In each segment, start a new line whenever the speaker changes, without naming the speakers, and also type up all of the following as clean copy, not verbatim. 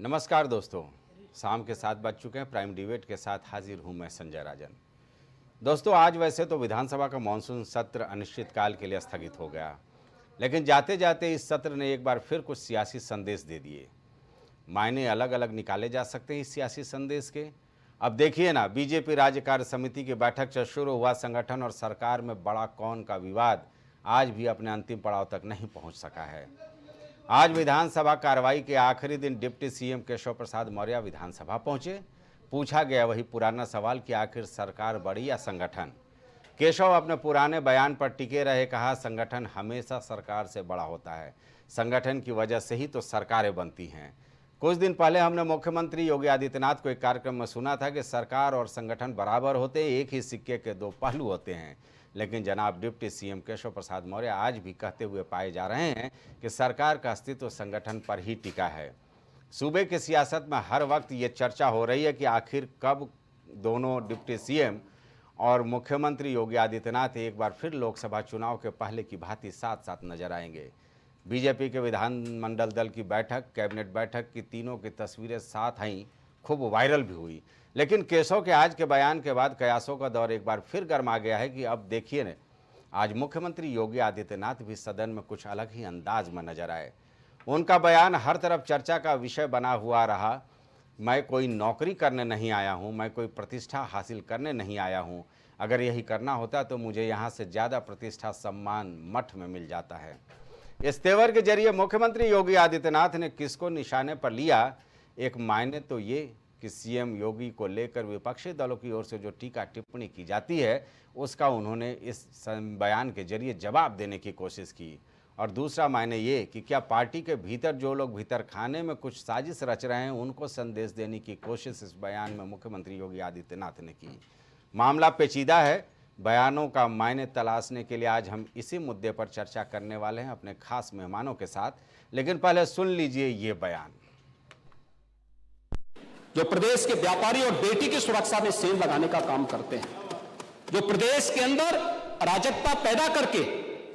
नमस्कार दोस्तों, शाम के 7 बज चुके हैं। प्राइम डिबेट के साथ हाजिर हूं मैं संजय राजन। दोस्तों, आज वैसे तो विधानसभा का मानसून सत्र अनिश्चितकाल के लिए स्थगित हो गया, लेकिन जाते जाते इस सत्र ने एक बार फिर कुछ सियासी संदेश दे दिए। मायने अलग अलग निकाले जा सकते हैं इस सियासी संदेश के। अब देखिए ना, बीजेपी राज्य कार्य समिति की बैठक से शुरू हुआ संगठन और सरकार में बड़ा कौन का विवाद आज भी अपने अंतिम पड़ाव तक नहीं पहुंच सका है। आज विधानसभा कार्रवाई के आखिरी दिन डिप्टी सीएम केशव प्रसाद मौर्य विधानसभा पहुंचे। पूछा गया वही पुराना सवाल कि आखिर सरकार बड़ी या संगठन। केशव अपने पुराने बयान पर टिके रहे, कहा संगठन हमेशा सरकार से बड़ा होता है, संगठन की वजह से ही तो सरकारें बनती हैं। कुछ दिन पहले हमने मुख्यमंत्री योगी आदित्यनाथ को एक कार्यक्रम में सुना था कि सरकार और संगठन बराबर होते हैं, एक ही सिक्के के दो पहलू होते हैं। लेकिन जनाब डिप्टी सीएम केशव प्रसाद मौर्य आज भी कहते हुए पाए जा रहे हैं कि सरकार का अस्तित्व संगठन पर ही टिका है। सूबे की सियासत में हर वक्त ये चर्चा हो रही है कि आखिर कब दोनों डिप्टी सीएम और मुख्यमंत्री योगी आदित्यनाथ एक बार फिर लोकसभा चुनाव के पहले की भांति साथ साथ नजर आएंगे। बीजेपी के विधानमंडल दल की बैठक, कैबिनेट बैठक की तीनों की तस्वीरें साथ आई, खूब वायरल भी हुई। लेकिन केशव के आज के बयान के बाद कयासों का दौर एक बार फिर गर्मा गया है कि अब देखिए न, आज मुख्यमंत्री योगी आदित्यनाथ भी सदन में कुछ अलग ही अंदाज में नजर आए। उनका बयान हर तरफ चर्चा का विषय बना हुआ रहा। मैं कोई नौकरी करने नहीं आया हूं, मैं कोई प्रतिष्ठा हासिल करने नहीं आया हूं। अगर यही करना होता तो मुझे यहां से ज़्यादा प्रतिष्ठा सम्मान मठ में मिल जाता है। इस तेवर के जरिए मुख्यमंत्री योगी आदित्यनाथ ने किसको निशाने पर लिया? एक मायने तो ये कि सीएम योगी को लेकर विपक्षी दलों की ओर से जो टीका टिप्पणी की जाती है, उसका उन्होंने इस बयान के जरिए जवाब देने की कोशिश की। और दूसरा मायने ये कि क्या पार्टी के भीतर जो लोग भीतर खाने में कुछ साजिश रच रहे हैं, उनको संदेश देने की कोशिश इस बयान में मुख्यमंत्री योगी आदित्यनाथ ने की। मामला पेचीदा है। बयानों का मायने तलाशने के लिए आज हम इसी मुद्दे पर चर्चा करने वाले हैं अपने खास मेहमानों के साथ। लेकिन पहले सुन लीजिए ये बयान।
जो प्रदेश के व्यापारी और बेटी की सुरक्षा में सेल लगाने का काम करते हैं, जो प्रदेश के अंदर अराजकता पैदा करके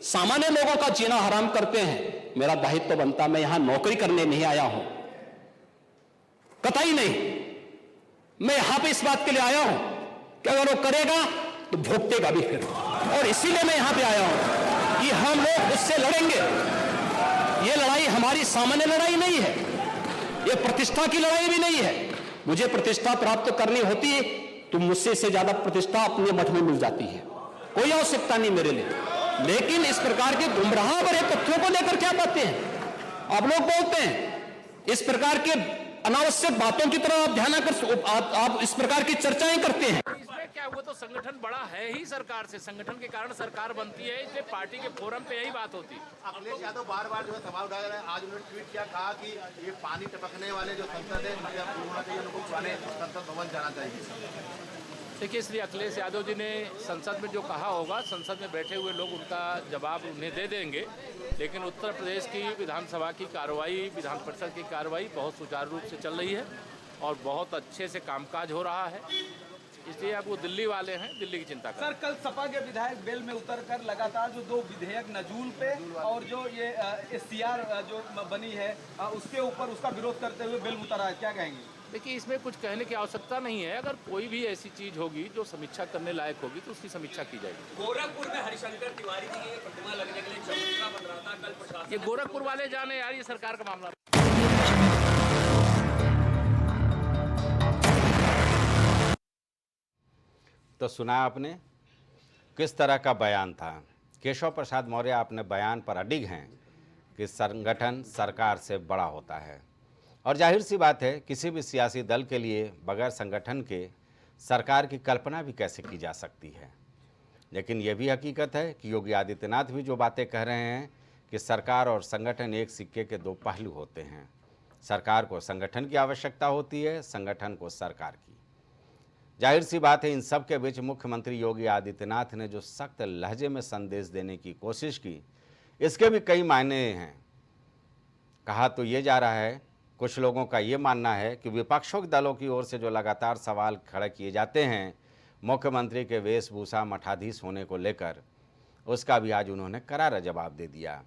सामान्य लोगों का जीना हराम करते हैं, मेरा दायित्व बनता, मैं यहां नौकरी करने नहीं आया हूं, कतई नहीं। मैं यहां पे इस बात के लिए आया हूं कि अगर वो करेगा तो भोगतेगा भी फिर, और इसीलिए मैं यहां पे आया हूं कि हम लोग उससे लड़ेंगे। ये लड़ाई हमारी सामान्य लड़ाई नहीं है, ये प्रतिष्ठा की लड़ाई भी नहीं है। मुझे प्रतिष्ठा प्राप्त करनी होती है तो मुझसे से ज्यादा प्रतिष्ठा अपने मठ में मिल जाती है, कोई आवश्यकता नहीं मेरे लिए। लेकिन इस प्रकार के गुमराह भरे तथ्यों को लेकर क्या बातें हैं आप लोग बोलते हैं, इस प्रकार के अनावश्यक बातों की तरफ आप ध्यान आकर आप इस प्रकार की चर्चाएं करते हैं।
इसमें क्या, वो तो संगठन बड़ा है ही सरकार से, संगठन के कारण सरकार बनती है, इसलिए पार्टी के फोरम पे यही बात होती है।
अखिलेश यादव बार बार जो है सवाल उठा रहे हैं। आज उन्होंने ट्वीट किया, कहा कि ये पानी टपकने वाले जो संसद है, होना चाहिए, उनको पुराने संसद भवन जाना चाहिए।
देखिए, इसलिए अखिलेश यादव जी ने संसद में जो कहा होगा, संसद में बैठे हुए लोग उनका जवाब उन्हें दे देंगे। लेकिन उत्तर प्रदेश की विधानसभा की कार्रवाई, विधान परिषद की कार्रवाई बहुत सुचारू रूप से चल रही है और बहुत अच्छे से कामकाज हो रहा है। इसलिए अब वो दिल्ली वाले हैं, दिल्ली की चिंता करें।
सर, कल सपा के विधायक बेल में उतरकर लगातार जो 2 विधेयक नजूल पे और जो ये SCR जो बनी है उसके ऊपर उसका विरोध करते हुए बेल उतरा है, क्या कहेंगे?
देखिए, इसमें कुछ कहने की आवश्यकता नहीं है। अगर कोई भी ऐसी चीज़ होगी जो समीक्षा करने लायक होगी तो उसकी समीक्षा की जाएगी।
गोरखपुर में हरिशंकर तिवारी जी की प्रतिमा लगने के लिए चबूतरा बन रहा था, कल प्रशासन
ये गोरखपुर वाले जाने यार, ये सरकार का मामला।
तो सुना आपने किस तरह का बयान था। केशव प्रसाद मौर्य अपने बयान पर अडिग हैं कि संगठन सरकार से बड़ा होता है। और जाहिर सी बात है, किसी भी सियासी दल के लिए बगैर संगठन के सरकार की कल्पना भी कैसे की जा सकती है। लेकिन यह भी हकीकत है कि योगी आदित्यनाथ भी जो बातें कह रहे हैं कि सरकार और संगठन एक सिक्के के दो पहलू होते हैं। सरकार को संगठन की आवश्यकता होती है, संगठन को सरकार की। जाहिर सी बात है, इन सब के बीच मुख्यमंत्री योगी आदित्यनाथ ने जो सख्त लहजे में संदेश देने की कोशिश की, इसके भी कई मायने हैं। कहा तो ये जा रहा है, कुछ लोगों का ये मानना है कि विपक्षों के दलों की ओर से जो लगातार सवाल खड़े किए जाते हैं मुख्यमंत्री के वेशभूषा मठाधीश होने को लेकर, उसका भी आज उन्होंने करारा जवाब दे दिया।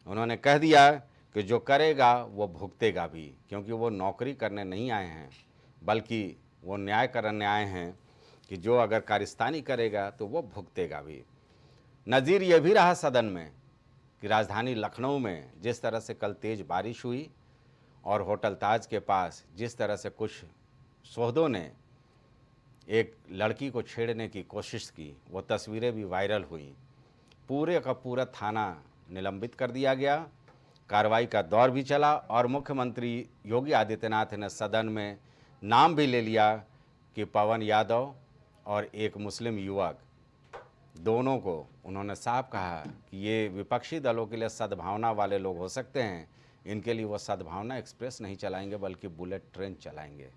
उन्होंने कह दिया कि जो करेगा वो भुगतेगा भी, क्योंकि वो नौकरी करने नहीं आए हैं बल्कि वो न्याय करने आए हैं कि जो अगर कारिस्तानी करेगा तो वो भुगतेगा भी। नज़ीर ये भी रहा सदन में कि राजधानी लखनऊ में जिस तरह से कल तेज़ बारिश हुई और होटल ताज के पास जिस तरह से कुछ सोहदों ने एक लड़की को छेड़ने की कोशिश की, वो तस्वीरें भी वायरल हुई। पूरे का पूरा थाना निलंबित कर दिया गया, कार्रवाई का दौर भी चला और मुख्यमंत्री योगी आदित्यनाथ ने सदन में नाम भी ले लिया कि पवन यादव और एक मुस्लिम युवक, दोनों को उन्होंने साफ कहा कि ये विपक्षी दलों के लिए सद्भावना वाले लोग हो सकते हैं, इनके लिए वो सद्भावना एक्सप्रेस नहीं चलाएंगे बल्कि बुलेट ट्रेन चलाएंगे।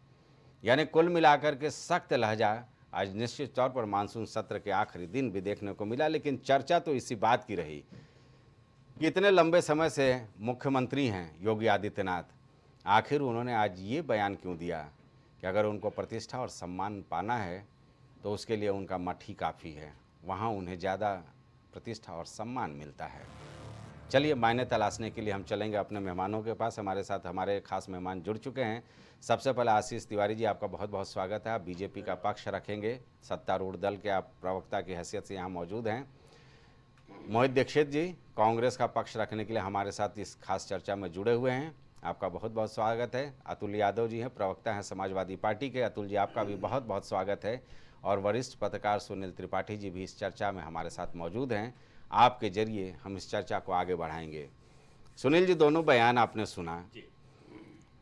यानी कुल मिलाकर के सख्त लहजा आज निश्चित तौर पर मानसून सत्र के आखिरी दिन भी देखने को मिला। लेकिन चर्चा तो इसी बात की रही कि इतने लंबे समय से मुख्यमंत्री हैं योगी आदित्यनाथ, आखिर उन्होंने आज ये बयान क्यों दिया कि अगर उनको प्रतिष्ठा और सम्मान पाना है तो उसके लिए उनका मठ ही काफ़ी है, वहाँ उन्हें ज़्यादा प्रतिष्ठा और सम्मान मिलता है। चलिए मायने तलाशने के लिए हम चलेंगे अपने मेहमानों के पास। हमारे साथ हमारे खास मेहमान जुड़ चुके हैं। सबसे पहले आशीष तिवारी जी, आपका बहुत बहुत स्वागत है। आप बीजेपी का पक्ष रखेंगे, सत्तारूढ़ दल के आप प्रवक्ता की हैसियत से यहाँ मौजूद हैं। मोहित दीक्षित जी कांग्रेस का पक्ष रखने के लिए हमारे साथ इस खास चर्चा में जुड़े हुए हैं, आपका बहुत बहुत स्वागत है। अतुल यादव जी हैं, प्रवक्ता हैं समाजवादी पार्टी के। अतुल जी आपका भी बहुत बहुत स्वागत है। और वरिष्ठ पत्रकार सुनील त्रिपाठी जी भी इस चर्चा में हमारे साथ मौजूद हैं। आपके जरिए हम इस चर्चा को आगे बढ़ाएंगे। सुनील जी, दोनों बयान आपने सुना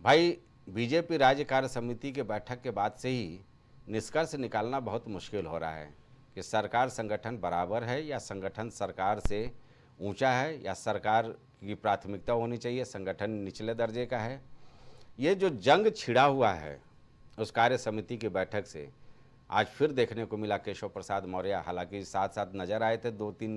भाई, बीजेपी राज्य कार्य समिति के बैठक के बाद से ही निष्कर्ष निकालना बहुत मुश्किल हो रहा है कि सरकार संगठन बराबर है या संगठन सरकार से ऊंचा है या सरकार की प्राथमिकता होनी चाहिए संगठन निचले दर्जे का है। ये जो जंग छिड़ा हुआ है उस कार्य समिति की बैठक से आज फिर देखने को मिला। केशव प्रसाद मौर्य हालांकि साथ साथ नजर आए थे 2-3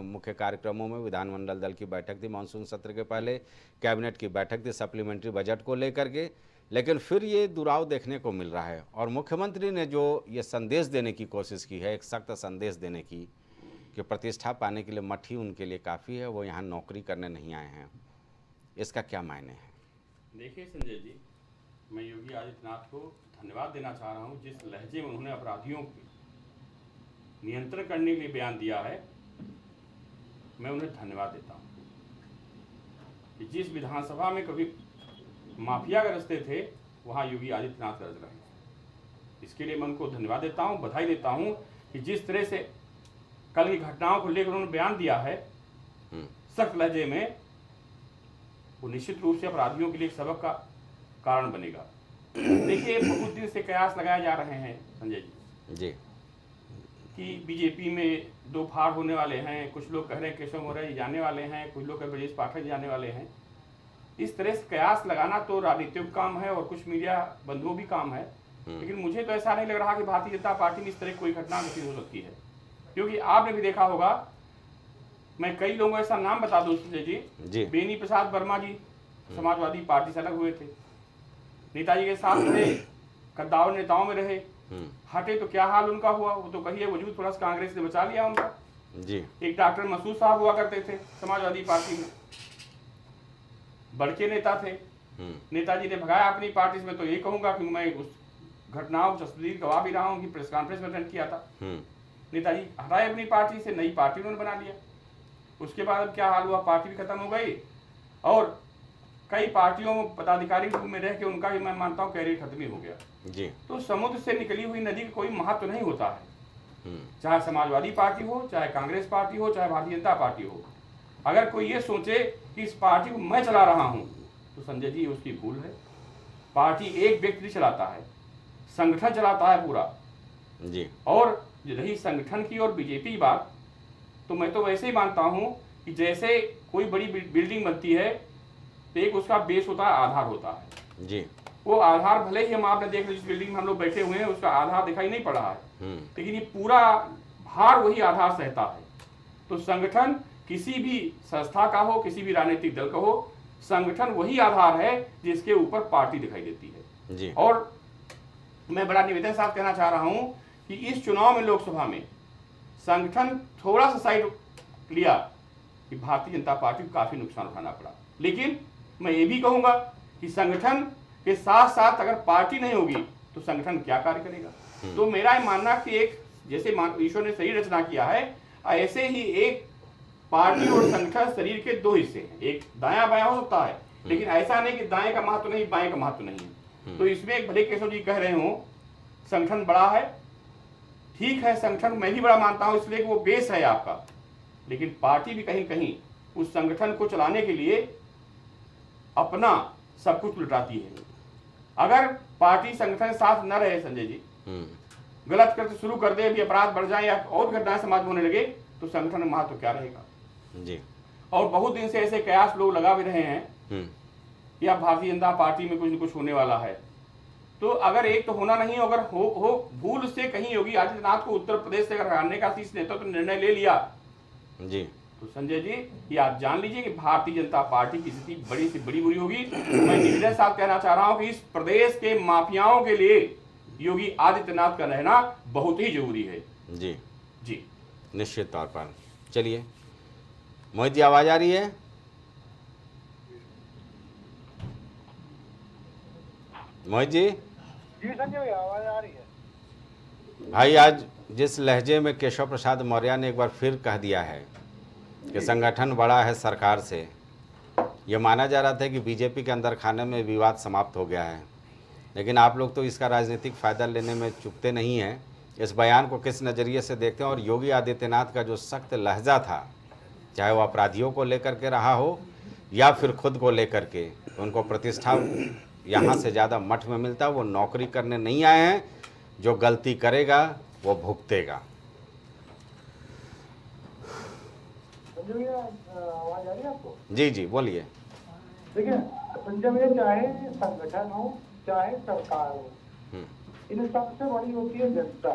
मुख्य कार्यक्रमों में। विधानमंडल दल की बैठक थी मानसून सत्र के पहले, कैबिनेट की बैठक थी सप्लीमेंट्री बजट को लेकर के, लेकिन फिर ये दुराव देखने को मिल रहा है। और मुख्यमंत्री ने जो ये संदेश देने की कोशिश की है, एक सख्त संदेश देने की कि प्रतिष्ठा पाने के लिए मठ ही उनके लिए काफ़ी है, वो यहाँ नौकरी करने नहीं आए हैं, इसका क्या मायने है?
देखिए संजय जी, मैं योगी आदित्यनाथ को धन्यवाद देना चाह रहा हूँ जिस लहजे में उन्होंने अपराधियों को नियंत्रण करने के लिए बयान दिया है, मैं उन्हें धन्यवाद देता हूँ कि जिस विधानसभा में कभी माफिया गरजते थे वहाँ योगी आदित्यनाथ गरज रहे हैं। इसके लिए मैं उनको धन्यवाद देता हूँ, बधाई देता हूँ कि जिस तरह से कल की घटनाओं को लेकर उन्होंने बयान दिया है सख्त लहजे में, वो निश्चित रूप से अपराधियों के लिए एक सबक का कारण बनेगा। देखिए, बहुत दिन से कयास लगाए जा रहे हैं संजय जी कि बीजेपी में दो फाड़ होने वाले हैं। कुछ लोग कह रहे हैं केशव मौर्य जी जाने वाले हैं, कुछ लोग कह रहे हैं ब्रजेश पाठक जाने वाले हैं। इस तरह से कयास लगाना तो राजनीतिक काम है और कुछ मीडिया बंधुओं भी काम है, लेकिन मुझे तो ऐसा नहीं लग रहा कि भारतीय जनता पार्टी में इस तरह कोई घटना घटित हो सकती है। क्योंकि आपने भी देखा होगा, मैं कई लोगों का ऐसा नाम बता दूं संजय जी, बेनी प्रसाद वर्मा जी समाजवादी पार्टी से अलग हुए थे, नेताजी के साथ रहे, कद्दावर नेताओं में रहे, हटे तो क्या हाल उनका हुआ, वो तो कहिए वजूद प्लस कांग्रेस ने बचा लिया उनका जी। एक डॉक्टर मसूद साहब हुआ करते थे समाजवादी पार्टी में, बड़के नेता थे, नेताजी ने भगाया अपनी पार्टी से। मैं तो ये कहूंगा कि मैं उस घटनाओं को तस्वीर गवाह भी रहा हूँ कि प्रेस कॉन्फ्रेंस में अटेंड किया था। नेताजी हटाए अपनी पार्टी से, नई पार्टी उन्होंने बना लिया। उसके बाद अब क्या हाल हुआ, पार्टी भी खत्म हो गई और कई पार्टियों में पदाधिकारी रूप में रह के उनका भी मैं मानता हूँ कैरियर खत्म ही हो गया जी। तो समुद्र से निकली हुई नदी का कोई महत्व नहीं होता है, चाहे समाजवादी पार्टी हो, चाहे कांग्रेस पार्टी हो, चाहे भारतीय जनता पार्टी हो। अगर कोई ये सोचे कि इस पार्टी को मैं चला रहा हूँ तो संजय जी उसकी भूल है। पार्टी एक व्यक्ति चलाता है, संगठन चलाता है पूरा जी। और रही संगठन की और बीजेपी की बात, तो मैं तो वैसे ही मानता हूँ कि जैसे कोई बड़ी बिल्डिंग बनती है तो एक उसका बेस होता है, आधार होता है जी। वो आधार भले ही हम आपने देख लीजिए जिस बिल्डिंग में हम लोग बैठे हुए हैं उसका आधार दिखाई नहीं पड़ रहा है, लेकिन ये पूरा भार वही आधार सहता है। तो संगठन किसी भी संस्था का हो, किसी भी राजनीतिक दल का हो, संगठन वही आधार है जिसके ऊपर पार्टी दिखाई देती है जी। और मैं बड़ा निवेदन साथ कहना चाह रहा हूँ कि इस चुनाव में लोकसभा में संगठन थोड़ा सा साइड लिया कि भारतीय जनता पार्टी को काफी नुकसान उठाना पड़ा। लेकिन मैं ये भी कहूँगा कि संगठन के साथ साथ अगर पार्टी नहीं होगी तो संगठन क्या कार्य करेगा। तो मेरा ये मानना कि एक जैसे ईश्वर ने शरीर रचना किया है, ऐसे ही एक पार्टी और संगठन शरीर के दो हिस्से हैं, एक दायां बायां हो सकता है, लेकिन ऐसा नहीं कि दाएं का महत्व नहीं बाएं का महत्व नहीं है। तो इसमें भले केशव जी कह रहे हो संगठन बड़ा है, ठीक है, संगठन मैं भी बड़ा मानता हूं इसलिए कि वो बेस है आपका, लेकिन पार्टी भी कहीं कहीं उस संगठन को चलाने के लिए अपना सब कुछ लुटाती है। अगर पार्टी संगठन साथ न रहे संजय जी, गलत कृत्य शुरू कर दे, भी अपराध बढ़ जाए या और घटनाएं समाज में होने लगे, तो संगठन में महत्व क्या रहेगा
जी।
और बहुत दिन से ऐसे कयास लोग लगा भी रहे हैं कि अब भारतीय जनता पार्टी में कुछ न कुछ होने वाला है। तो अगर एक तो होना नहीं, अगर हो भूल से कहीं योगी आदित्यनाथ को उत्तर प्रदेश से अगर हराने का शीर्ष नेतृत्व तो निर्णय ले लिया
जी,
तो संजय जी ये आप जान लीजिए कि भारतीय जनता पार्टी की स्थिति बड़ी से बड़ी बुरी होगी। मैं निवेदन साहब कहना चाह रहा हूं कि इस प्रदेश के माफियाओं के लिए योगी आदित्यनाथ का रहना बहुत ही जरूरी है।
जी
जी
निश्चित तौर पर। चलिए मोहित जी, आवाज आ रही है? मोहित जी?
जी संजय भाई, आवाज आ रही है।
भाई, आज जिस लहजे में केशव प्रसाद मौर्य ने एक बार फिर कह दिया है कि संगठन बड़ा है सरकार से, ये माना जा रहा था कि बीजेपी के अंदर खाने में विवाद समाप्त हो गया है, लेकिन आप लोग तो इसका राजनीतिक फ़ायदा लेने में चूकते नहीं हैं। इस बयान को किस नज़रिए से देखते हैं? और योगी आदित्यनाथ का जो सख्त लहजा था, चाहे वो अपराधियों को लेकर के रहा हो या फिर खुद को लेकर के, उनको प्रतिष्ठा यहाँ से ज़्यादा मठ में मिलता, वो नौकरी करने नहीं आए हैं, जो गलती करेगा वो भुगतेगा।
संजय भैया, आवाज आ रही है आपको?
जी जी बोलिए।
देखिए संजय भैया, चाहे संगठन हो चाहे सरकार हो, इन सबसे बड़ी होती है जनता।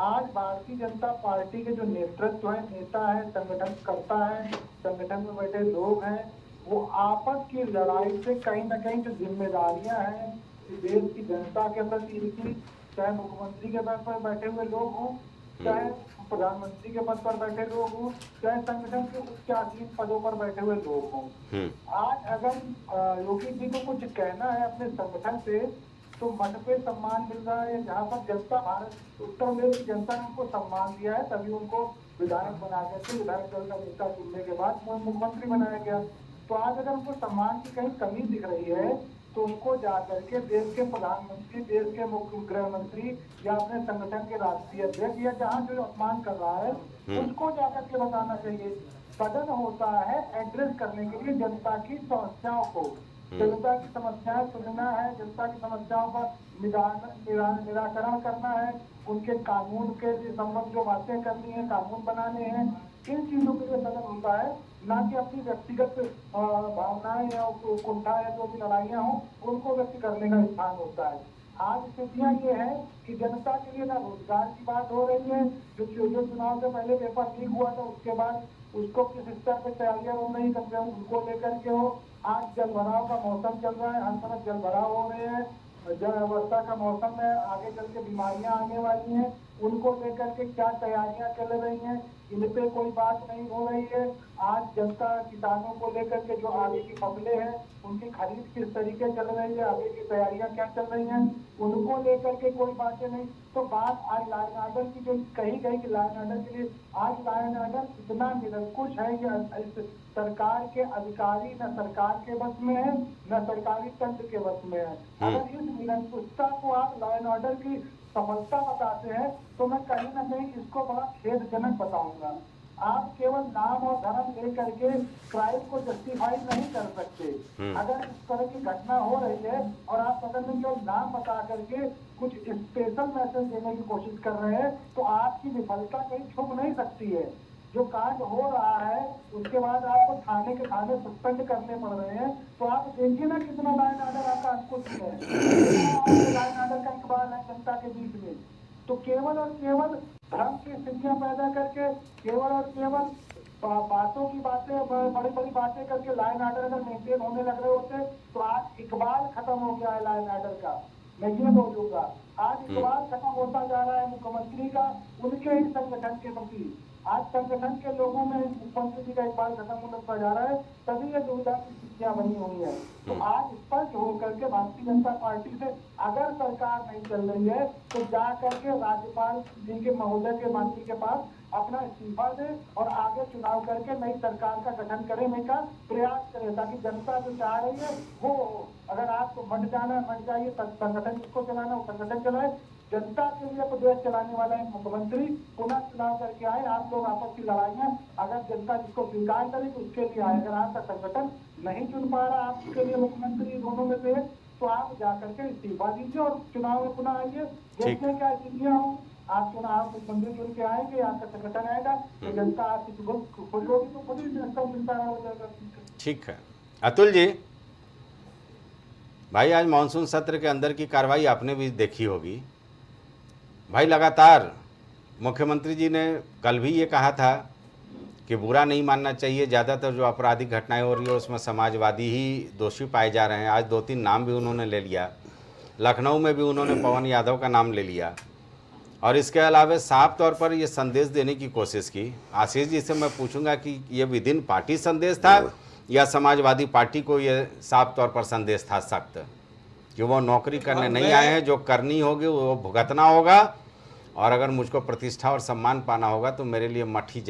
आज भारतीय जनता पार्टी के जो नेतृत्व है, नेता है, संगठन करता है, संगठन में बैठे लोग हैं, वो आपस की लड़ाई से कहीं ना कहीं जो जिम्मेदारियां हैं देश की जनता के प्रति इनकी, चाहे मुख्यमंत्री के पद पर बैठे हुए लोग हों, चाहे प्रधानमंत्री के पद पर बैठे लोग हों, चाहे संगठन के उच्चासीन पदों पर बैठे हुए लोग हों, आज अगर योगी जी को कुछ कहना है अपने संगठन से, तो मठ पे सम्मान मिल रहा है। जहाँ पर जनता, भारत उत्तर प्रदेश की जनता ने उनको सम्मान दिया है, तभी उनको विधायक बना करके विधायक दल का नेता चुनने के बाद मुख्यमंत्री बनाया गया। तो आज अगर उनको सम्मान की कहीं कमी दिख रही है, तो उनको जाकर के देश के प्रधानमंत्री, देश के मुख्य गृह मंत्री या अपने संगठन के राष्ट्रीय अध्यक्ष या जहाँ जो अपमान कर रहा है, उसको जाकर के बताना चाहिए। सदन होता है एड्रेस करने के लिए जनता की समस्याओं को, जनता की समस्याएं सुनना है, जनता की समस्याओं का निराकरण करना है, उनके कानून के संबंध जो बातें करनी है, कानून बनाने हैं, इन चीजों के लिए सदन होता है, ना कि अपनी व्यक्तिगत भावनाएं या कुंठा या जो भी लड़ाइयां हों उनको व्यक्त करने का स्थान होता है। आज स्थितियां ये है कि जनता के लिए ना रोजगार की बात हो रही है, जो चुनाव से पहले पेपर लीक हुआ था उसके बाद उसको किस स्तर पर तैयारियां हो रही करते हैं उनको लेकर के हो। आज जल भराव का मौसम चल रहा है, हर तरफ जल भराव हो रहे हैं, वर्षा का मौसम है, आगे चल के बीमारियां आने वाली हैं, उनको लेकर के क्या तैयारियां चल रही हैं, इन पे कोई बात नहीं हो रही है। आज जनता, किसानों को लेकर के जो आगे की फसलें हैं उनकी खरीद किस तरीके चल रही है, आगे की तैयारियां क्या चल रही हैं, उनको लेकर के कोई बातें नहीं। तो बात आज लॉ एंड ऑर्डर की जो कही गई कि लॉ एंड ऑर्डर के लिए, आज लॉ एंड ऑर्डर इतना निरंकुश है कि सरकार के अधिकारी न सरकार के बस में है न सरकारी तंत्र के बस में है। अगर इस निरंकुशता को आप लॉ एंड ऑर्डर की सफलता बताते हैं तो मैं कहीं ना कहीं इसको बड़ा खेदजनक बताऊंगा। आप केवल नाम और धर्म लेकर के क्राइम को जस्टिफाई नहीं कर सकते। अगर इस तरह की घटना हो रही है और आप सदन में केवल नाम बता करके कुछ स्पेशल मैसेज देने की कोशिश कर रहे हैं, तो आपकी विफलता कहीं छुप नहीं सकती है। जो कांड हो रहा है उसके बाद आपको थाने के थाने सस्पेंड करने पड़ रहे हैं, तो आप देखिए ना कितना लॉ एंड ऑर्डर आपका अंकुश है, लॉ एंड ऑर्डर का इकबाल है जनता के बीच में। तो केवल और केवल धर्म की स्थितियां पैदा करके, केवल और केवल बातों की बातें, बड़ी बड़ी बातें करके लॉ एंड ऑर्डर अगर मेंटेन होने लग रहे होते तो आज इकबाल खत्म हो गया है लॉ एंड ऑर्डर का। मैं ये बोलूंगा आज इकबाल खत्म होता जा रहा है मुख्यमंत्री का उनके ही संगठन के प्रति। आज संगठन के लोगों में मुख्यमंत्री जी का एक बार खत्म होता जा रहा है, तभी ये दुविधा की स्थितियां बनी हुई है। तो आज स्पष्ट होकर के भारतीय जनता पार्टी से अगर सरकार नहीं चल रही है तो जा करके राज्यपाल जी के महोदय के मंत्री के पास अपना इस्तीफा दे और आगे चुनाव करके नई सरकार का गठन करने का प्रयास करे, ताकि जनता जो चाह रही है वो हो। अगर आपको मट जाना मट जाइए, संगठन जिसको चलाना वो संगठन चलाए। जनता के लिए प्रदेश चलाने वाला एक मुख्यमंत्री पुनः चुनाव करके आए। आप लोग आपस की लड़ाइयां अगर जनता जिसको स्वीकार करे तो उसके लिए आए। अगर आपका संगठन नहीं चुन पा रहा आपके लिए मुख्यमंत्री दोनों में से एक, तो आप जाकर के इस्तीफा दीजिए और चुनाव में पुनः आइए। देखते हैं क्या स्थितियां हों। आप चुनाव मुख्यमंत्री चुन के आएंगे, आपका संगठन आएगा तो जनता आपकी खुश होगी, तो खुद ही जनता हो जाएगा।
ठीक है अतुल जी, भाई आज मानसून सत्र के अंदर की कार्रवाई आपने भी देखी होगी। भाई लगातार मुख्यमंत्री जी ने कल भी ये कहा था कि बुरा नहीं मानना चाहिए, ज़्यादातर जो आपराधिक घटनाएं हो रही है उसमें समाजवादी ही दोषी पाए जा रहे हैं। आज 2-3 नाम भी उन्होंने ले लिया, लखनऊ में भी उन्होंने पवन यादव का नाम ले लिया, और इसके अलावा साफ तौर पर ये संदेश देने की कोशिश की। आशीष जी से मैं पूछूंगा कि ये विद इन पार्टी संदेश था या समाजवादी पार्टी को ये साफ तौर पर संदेश था सख्त कि वो नौकरी करने नहीं आए हैं, जो करनी होगी वो भुगतना होगा, और अगर मुझको प्रतिष्ठा और सम्मान पाना होगा तो मेरे लिए मठ ही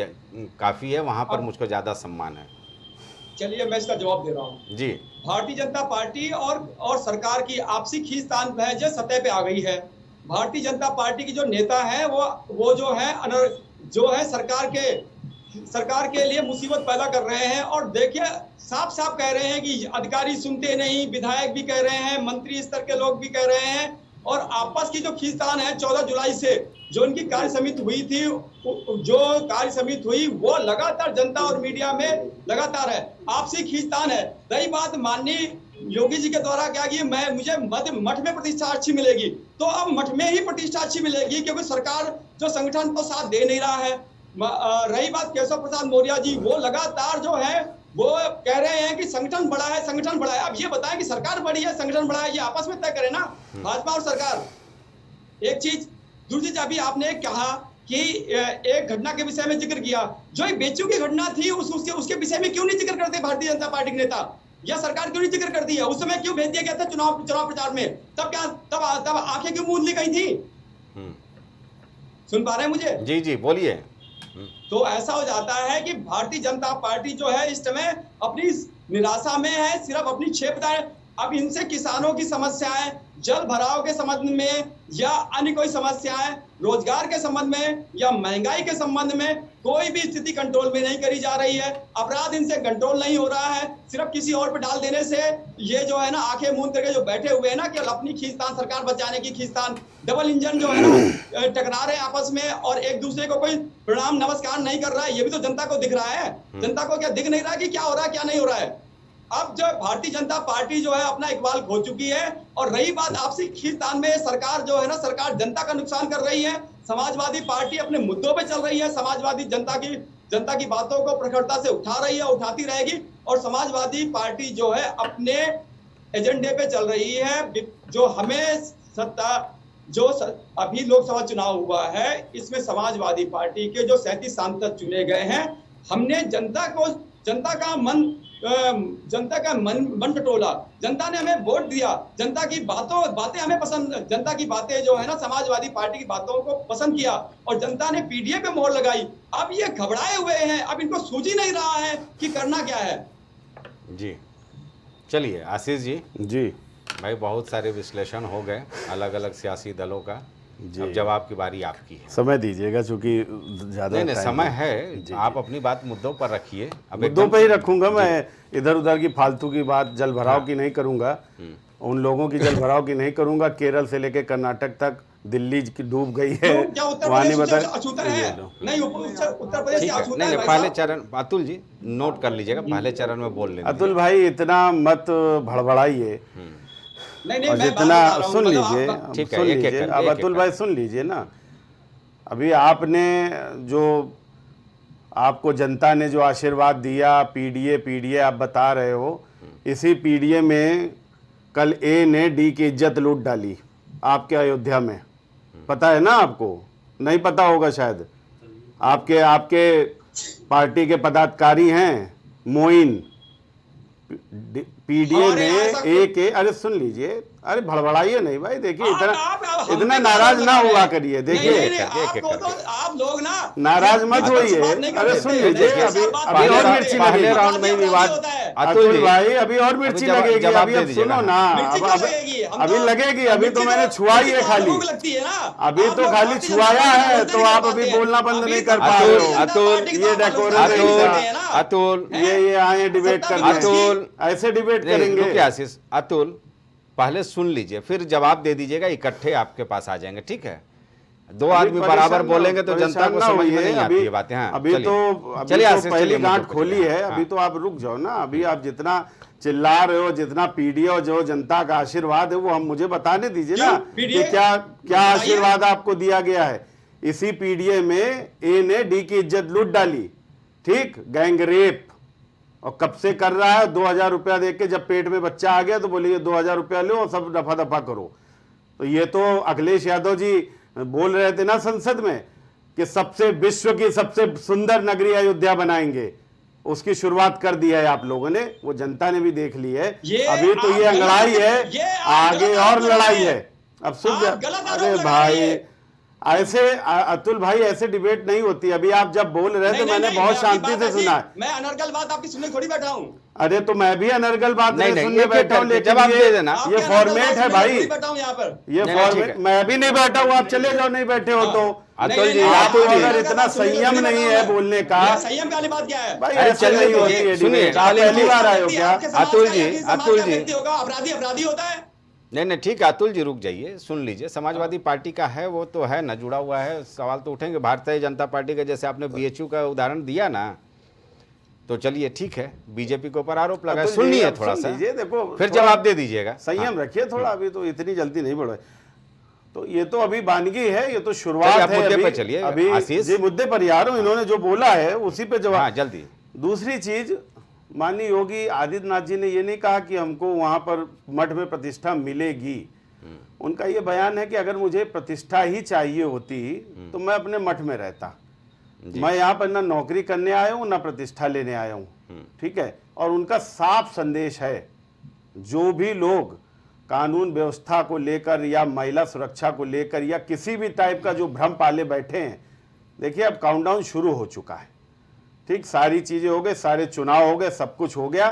काफ़ी है, वहाँ पर मुझको ज़्यादा सम्मान है।
चलिए मैं इसका जवाब दे रहा हूँ
जी।
भारतीय जनता पार्टी और सरकार की आपसी खींचतान जो सतह पे आ गई है। भारतीय जनता पार्टी की जो नेता है वो जो है सरकार के लिए मुसीबत पैदा कर रहे हैं। और देखिए साफ साफ कह रहे हैं कि अधिकारी सुनते नहीं, विधायक भी कह रहे हैं, मंत्री स्तर के लोग भी कह रहे हैं। और आपस की जो खींचतान है 14 जुलाई से जो इनकी कार्य समिति हुई थी, वो लगातार जनता और मीडिया में लगातार है, आपसी खींचतान है। रही बात माननीय योगी जी के द्वारा क्या कि मुझे मठ में प्रतिष्ठा अच्छी मिलेगी, तो अब मठ में ही प्रतिष्ठा अच्छी मिलेगी क्योंकि सरकार जो संगठन को साथ दे नहीं रहा है। रही बात केशव प्रसाद मौर्य जी, वो लगातार जो है वो कह रहे हैं कि संगठन बड़ा है, संगठन बड़ा है। अब ये बताएं कि सरकार बड़ी है संगठन बड़ा है, ये आपस में तय करे ना भाजपा और सरकार। एक चीज, दूसरी चीज अभी आपने कहा कि एक घटना के विषय में जिक्र किया, जो एक बेचू की घटना थी उसके विषय में क्यों नहीं जिक्र करते भारतीय जनता पार्टी के नेता या सरकार क्यों नहीं जिक्र करती है? उस समय क्यों भेज दिया गया था चुनाव प्रचार में? तब आंखें क्यों मूंद ली गई थी? सुन पा रहे हैं मुझे?
जी जी बोलिए।
तो ऐसा हो जाता है कि भारतीय जनता पार्टी जो है इस समय अपनी निराशा में है, सिर्फ अपनी क्षेत्रता है। अब इनसे किसानों की समस्याएं, जल भराव के संबंध में या अन्य कोई समस्याएं, रोजगार के संबंध में या महंगाई के संबंध में कोई भी स्थिति कंट्रोल में नहीं करी जा रही है। अपराध इनसे कंट्रोल नहीं हो रहा है, सिर्फ किसी और पे डाल देने से ये जो है ना आंखें मूंद करके जो बैठे हुए हैं ना कि अपनी खींचतान, सरकार बचाने की खींचतान, डबल इंजन जो है ना टकरा रहे हैं आपस में और एक दूसरे को कोई प्रणाम नमस्कार नहीं कर रहा है। ये भी तो जनता को दिख रहा है। जनता को क्या दिख नहीं रहा कि क्या हो रहा है क्या नहीं हो रहा है? अब जो भारतीय जनता पार्टी जो है अपना इकबाल खो चुकी है। और रही बात आपसी खींचतान में, सरकार जो है ना, सरकार जनता का नुकसान कर रही है। समाजवादी पार्टी अपने मुद्दों पे चल रही है, समाजवादी जनता की बातों को प्रखरता से उठा रही है, उठाती रहेगी। और समाजवादी पार्टी जो है अपने एजेंडे पे चल रही है। जो हमें जो अभी लोकसभा चुनाव हुआ है इसमें समाजवादी पार्टी के जो 37 सांसद चुने गए हैं, हमने जनता का मन टटोला, जनता ने हमें वोट दिया, जनता की बातें हमें पसंद, जनता की बातें जो है ना समाजवादी पार्टी की बातों को पसंद किया और जनता ने पीडीए पे मोहर लगाई। अब ये घबराए हुए हैं, अब इनको सूझ ही नहीं रहा है कि करना क्या है।
जी चलिए आशीष जी।
जी
भाई बहुत सारे विश्लेषण हो गए अलग अलग सियासी दलों का, अब जवाब की बारी आपकी है।
समय दीजिएगा क्योंकि ज़्यादा
नहीं समय है, आप अपनी बात मुद्दों पर रखिए। अब
मुद्दों पे ही रखूंगा मैं, इधर उधर की फालतू की बात जल भराव की नहीं करूंगा, उन लोगों की जल भराव की नहीं करूंगा। केरल से लेकर कर्नाटक तक दिल्ली की डूब गई है, वहाँ नहीं बता।
नहीं पहले चरण अतुल जी नोट कर लीजिएगा, पहले चरण में बोल लेंगे।
अतुल भाई इतना मत भड़बड़ाइए और जितना सुन लीजिए, अब अतुल भाई सुन लीजिए ना। अभी आपको जनता ने जो आशीर्वाद दिया, पीडीए आप बता रहे हो, इसी पीडीए में कल ए ने डी की इज्जत लूट डाली आपके अयोध्या में, पता है ना आपको? नहीं पता होगा शायद। आपके आपके पार्टी के पदाधिकारी हैं मोइन, पीडीए में अरे सुन लीजिए, अरे भड़बड़ाइए नहीं भाई, देखिए इतना नाराज ना हुआ करिए, देखिए
आप लोग ना
नाराज मत होइए। अरे सुन लीजिए, अभी और मिर्ची
पहले
लगेगी
राउंड में ही विवाद,
अतुल भाई अभी और मिर्ची लगेगी, अभी अब सुनो ना, अभी लगेगी, अभी तो मैंने छुआई है खाली, अभी तो खाली छुआया है, तो आप अभी बोलना बंद नहीं कर पा रहे हो।
अतुल
ये डेकोरेशन,
अतुल
ये आए डिबेट करने,
अतुल
ऐसे डिबेट करेंगे।
आशीष, अतुल पहले सुन लीजिए, फिर जवाब दे दीजिएगा, इकट्ठे आपके पास आ जाएंगे, ठीक है? दो आदमी बराबर बोलेंगे तो जनता को समझ में नहीं आती ये बातें। हाँ,
अभी तो पहली गांठ खोली है, अभी तो आप रुक जाओ ना। अभी आप जितना चिल्ला रहे हो, जितना पीडीओ जो जनता का आशीर्वाद है, वो हम मुझे बताने दीजिए ना कि क्या क्या आशीर्वाद आपको दिया गया है। इसी पीडीए में ए ने डी की इज्जत लूट डाली, ठीक, गैंग रेप, और कब से कर रहा है। 2000 रुपया दे के जब पेट में बच्चा आ गया तो बोलिए 2000 रुपया लो और सब दफा दफा करो। तो ये तो अखिलेश यादव जी बोल रहे थे ना संसद में कि सबसे विश्व की सबसे सुंदर नगरी अयोध्या बनाएंगे, उसकी शुरुआत कर दी है आप लोगों ने, वो जनता ने भी देख ली है। अभी तो ये अंगड़ाई है, आगे और लड़ाई है। अब सुन, अरे भाई ऐसे अतुल भाई ऐसे डिबेट नहीं होती। अभी आप जब बोल रहे थे मैंने बहुत शांति से सुना है।
मैं अनर्गल बात आपकी सुनने थोड़ी बैठा हूँ।
अरे तो मैं भी अनर्गल बात नहीं सुनने बैठा हूँ, लेकिन
जवाब दे देना।
ये फॉर्मेट है भाई,
यहाँ पर
ये फॉर्मेट। मैं भी नहीं बैठा हूँ, आप चले जाओ, नहीं बैठे हो तो।
अतुल जी,
अगर इतना संयम नहीं है बोलने का,
संयम वाली बात क्या है
भाई? ऐसे नहीं होती है।
सुनिए,
पहली बार आए हो क्या
अतुल जी? अतुल जी
अपराधी अपराधी होता है।
नहीं, ठीक है अतुल जी, रुक जाइए, सुन लीजिए। समाजवादी पार्टी का है, वो तो है ना, जुड़ा हुआ है, सवाल तो उठेंगे। भारतीय जनता पार्टी का जैसे आपने बीएचयू का उदाहरण दिया ना, तो चलिए ठीक है, बीजेपी के ऊपर आरोप लगा, सुनिए थोड़ा सा,
देखो
फिर जवाब दे दीजिएगा।
संयम रखिए थोड़ा, अभी तो इतनी जल्दी नहीं बढ़े। तो ये तो अभी वानगी है, ये तो शुरुआत है।
मुद्दे पे चलिए
अभी जी मुद्दे पर आ रहा हूं, इन्होंने जो बोला है उसी पे जवाब।
जल्दी।
दूसरी चीज, माननीय योगी आदित्यनाथ जी ने ये नहीं कहा कि हमको वहां पर मठ में प्रतिष्ठा मिलेगी। उनका ये बयान है कि अगर मुझे प्रतिष्ठा ही चाहिए होती तो मैं अपने मठ में रहता। मैं यहाँ पर ना नौकरी करने आया हूँ ना प्रतिष्ठा लेने आया हूँ, ठीक है। और उनका साफ संदेश है, जो भी लोग कानून व्यवस्था को लेकर या महिला सुरक्षा को लेकर या किसी भी टाइप का जो भ्रम पाले बैठे हैं, देखिए अब काउंटडाउन शुरू हो चुका है, ठीक, सारी चीजें हो गई, सारे चुनाव हो गए, सब कुछ हो गया।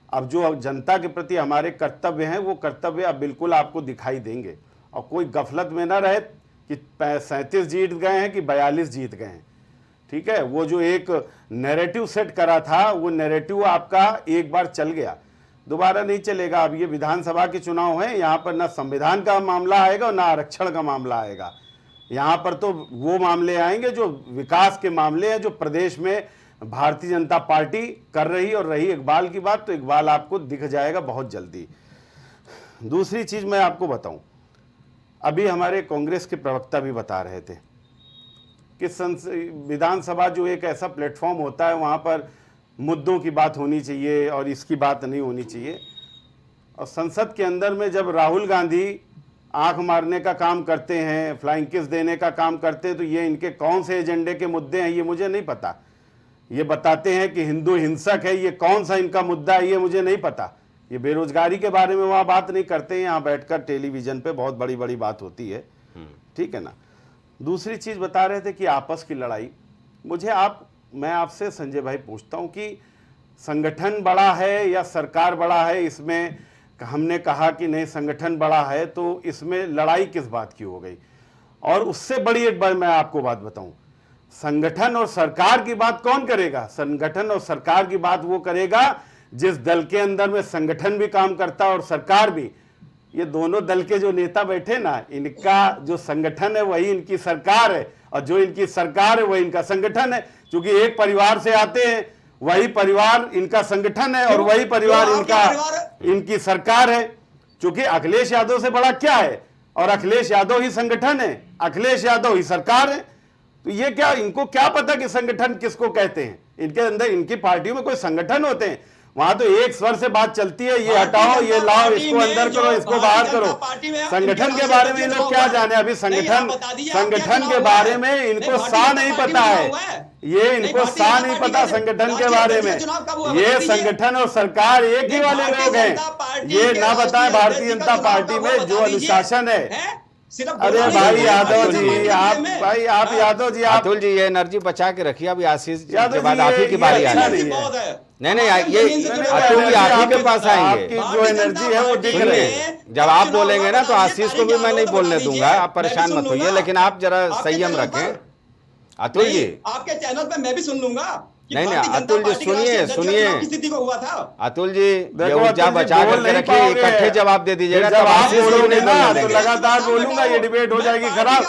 अब जो जनता के प्रति हमारे कर्तव्य हैं, वो कर्तव्य अब बिल्कुल आपको दिखाई देंगे। और कोई गफलत में ना रहे कि 37 जीत गए हैं कि 42 जीत गए हैं, ठीक है। वो जो एक नैरेटिव सेट करा था, वो नैरेटिव आपका एक बार चल गया, दोबारा नहीं चलेगा। अब ये विधानसभा के चुनाव हैं, यहाँ पर ना संविधान का मामला आएगा ना आरक्षण का मामला आएगा। यहाँ पर तो वो मामले आएंगे जो विकास के मामले हैं, जो प्रदेश में भारतीय जनता पार्टी कर रही। और रही इकबाल की बात, तो इकबाल आपको दिख जाएगा बहुत जल्दी। दूसरी चीज मैं आपको बताऊं, अभी हमारे कांग्रेस के प्रवक्ता भी बता रहे थे कि विधानसभा जो एक ऐसा प्लेटफॉर्म होता है, वहां पर मुद्दों की बात होनी चाहिए और इसकी बात नहीं होनी चाहिए। और संसद के अंदर में जब राहुल गांधी आंख मारने का काम करते हैं, फ्लाइंग किस देने का काम करते हैं, तो ये इनके कौन से एजेंडे के मुद्दे हैं ये मुझे नहीं पता। ये बताते हैं कि हिंदू हिंसक है, ये कौन सा इनका मुद्दा है ये मुझे नहीं पता। ये बेरोजगारी के बारे में वहाँ बात नहीं करते हैं, यहाँ बैठकर टेलीविजन पे बहुत बड़ी बड़ी बात होती है, ठीक है ना। दूसरी चीज बता रहे थे कि आपस की लड़ाई। मैं आपसे संजय भाई पूछता हूँ कि संगठन बड़ा है या सरकार बड़ा है? इसमें हमने कहा कि नहीं संगठन बड़ा है, तो इसमें लड़ाई किस बात की हो गई? और उससे बड़ी एक बार मैं आपको बात बताऊं, संगठन और सरकार की बात कौन करेगा? संगठन और सरकार की बात वो करेगा जिस दल के अंदर में संगठन भी काम करता है और सरकार भी। ये दोनों दल के जो नेता बैठे ना, इनका जो संगठन है वही इनकी सरकार है, और जो इनकी सरकार है वही इनका संगठन है। क्योंकि एक परिवार से आते हैं, वही परिवार इनका संगठन है और वही परिवार इनकी सरकार है। क्योंकि अखिलेश यादव से बड़ा क्या है? और अखिलेश यादव ही संगठन है, अखिलेश यादव ही सरकार है। तो ये क्या, इनको क्या पता कि संगठन किसको कहते हैं? इनके अंदर, इनकी पार्टियों में कोई संगठन होते हैं? वहां तो एक स्वर से बात चलती है, ये हटाओ, ये लाओ, इसको अंदर करो, इसको बाहर करो। संगठन के बारे में ये लोग क्या जाने, अभी संगठन के बारे में इनको सा नहीं पता है, ये इनको सा नहीं पता संगठन के बारे में। ये संगठन और सरकार एक ही वाले लोग हैं, ये ना बताएं भारतीय जनता पार्टी में जो अनुशासन है। अरे भाई यादव जी, आप यादव जी, आप
अतुल जी ये एनर्जी बचा के रखिए, अभी आशीष के बाद आप ही की बारी आ रही है। नहीं ये अतुल जी आप ही के पास आएंगे,
आपकी जो एनर्जी है वो दिख रही है।
जब आप बोलेंगे ना तो आशीष को भी मैं नहीं बोलने दूंगा, आप परेशान मत होइए, लेकिन आप जरा संयम रखें। अतुल जी
आपके चैनल पे मैं भी सुन लूंगा।
नहीं अतुल जी सुनिए
स्थिति को हुआ था।
अतुल जी ये ऊर्जा बचा करके रखिए, इकट्ठे जवाब दे दीजिएगा,
जब आप बोलोगे ना तो लगातार बोलूंगा, ये डिबेट हो जाएगी खराब।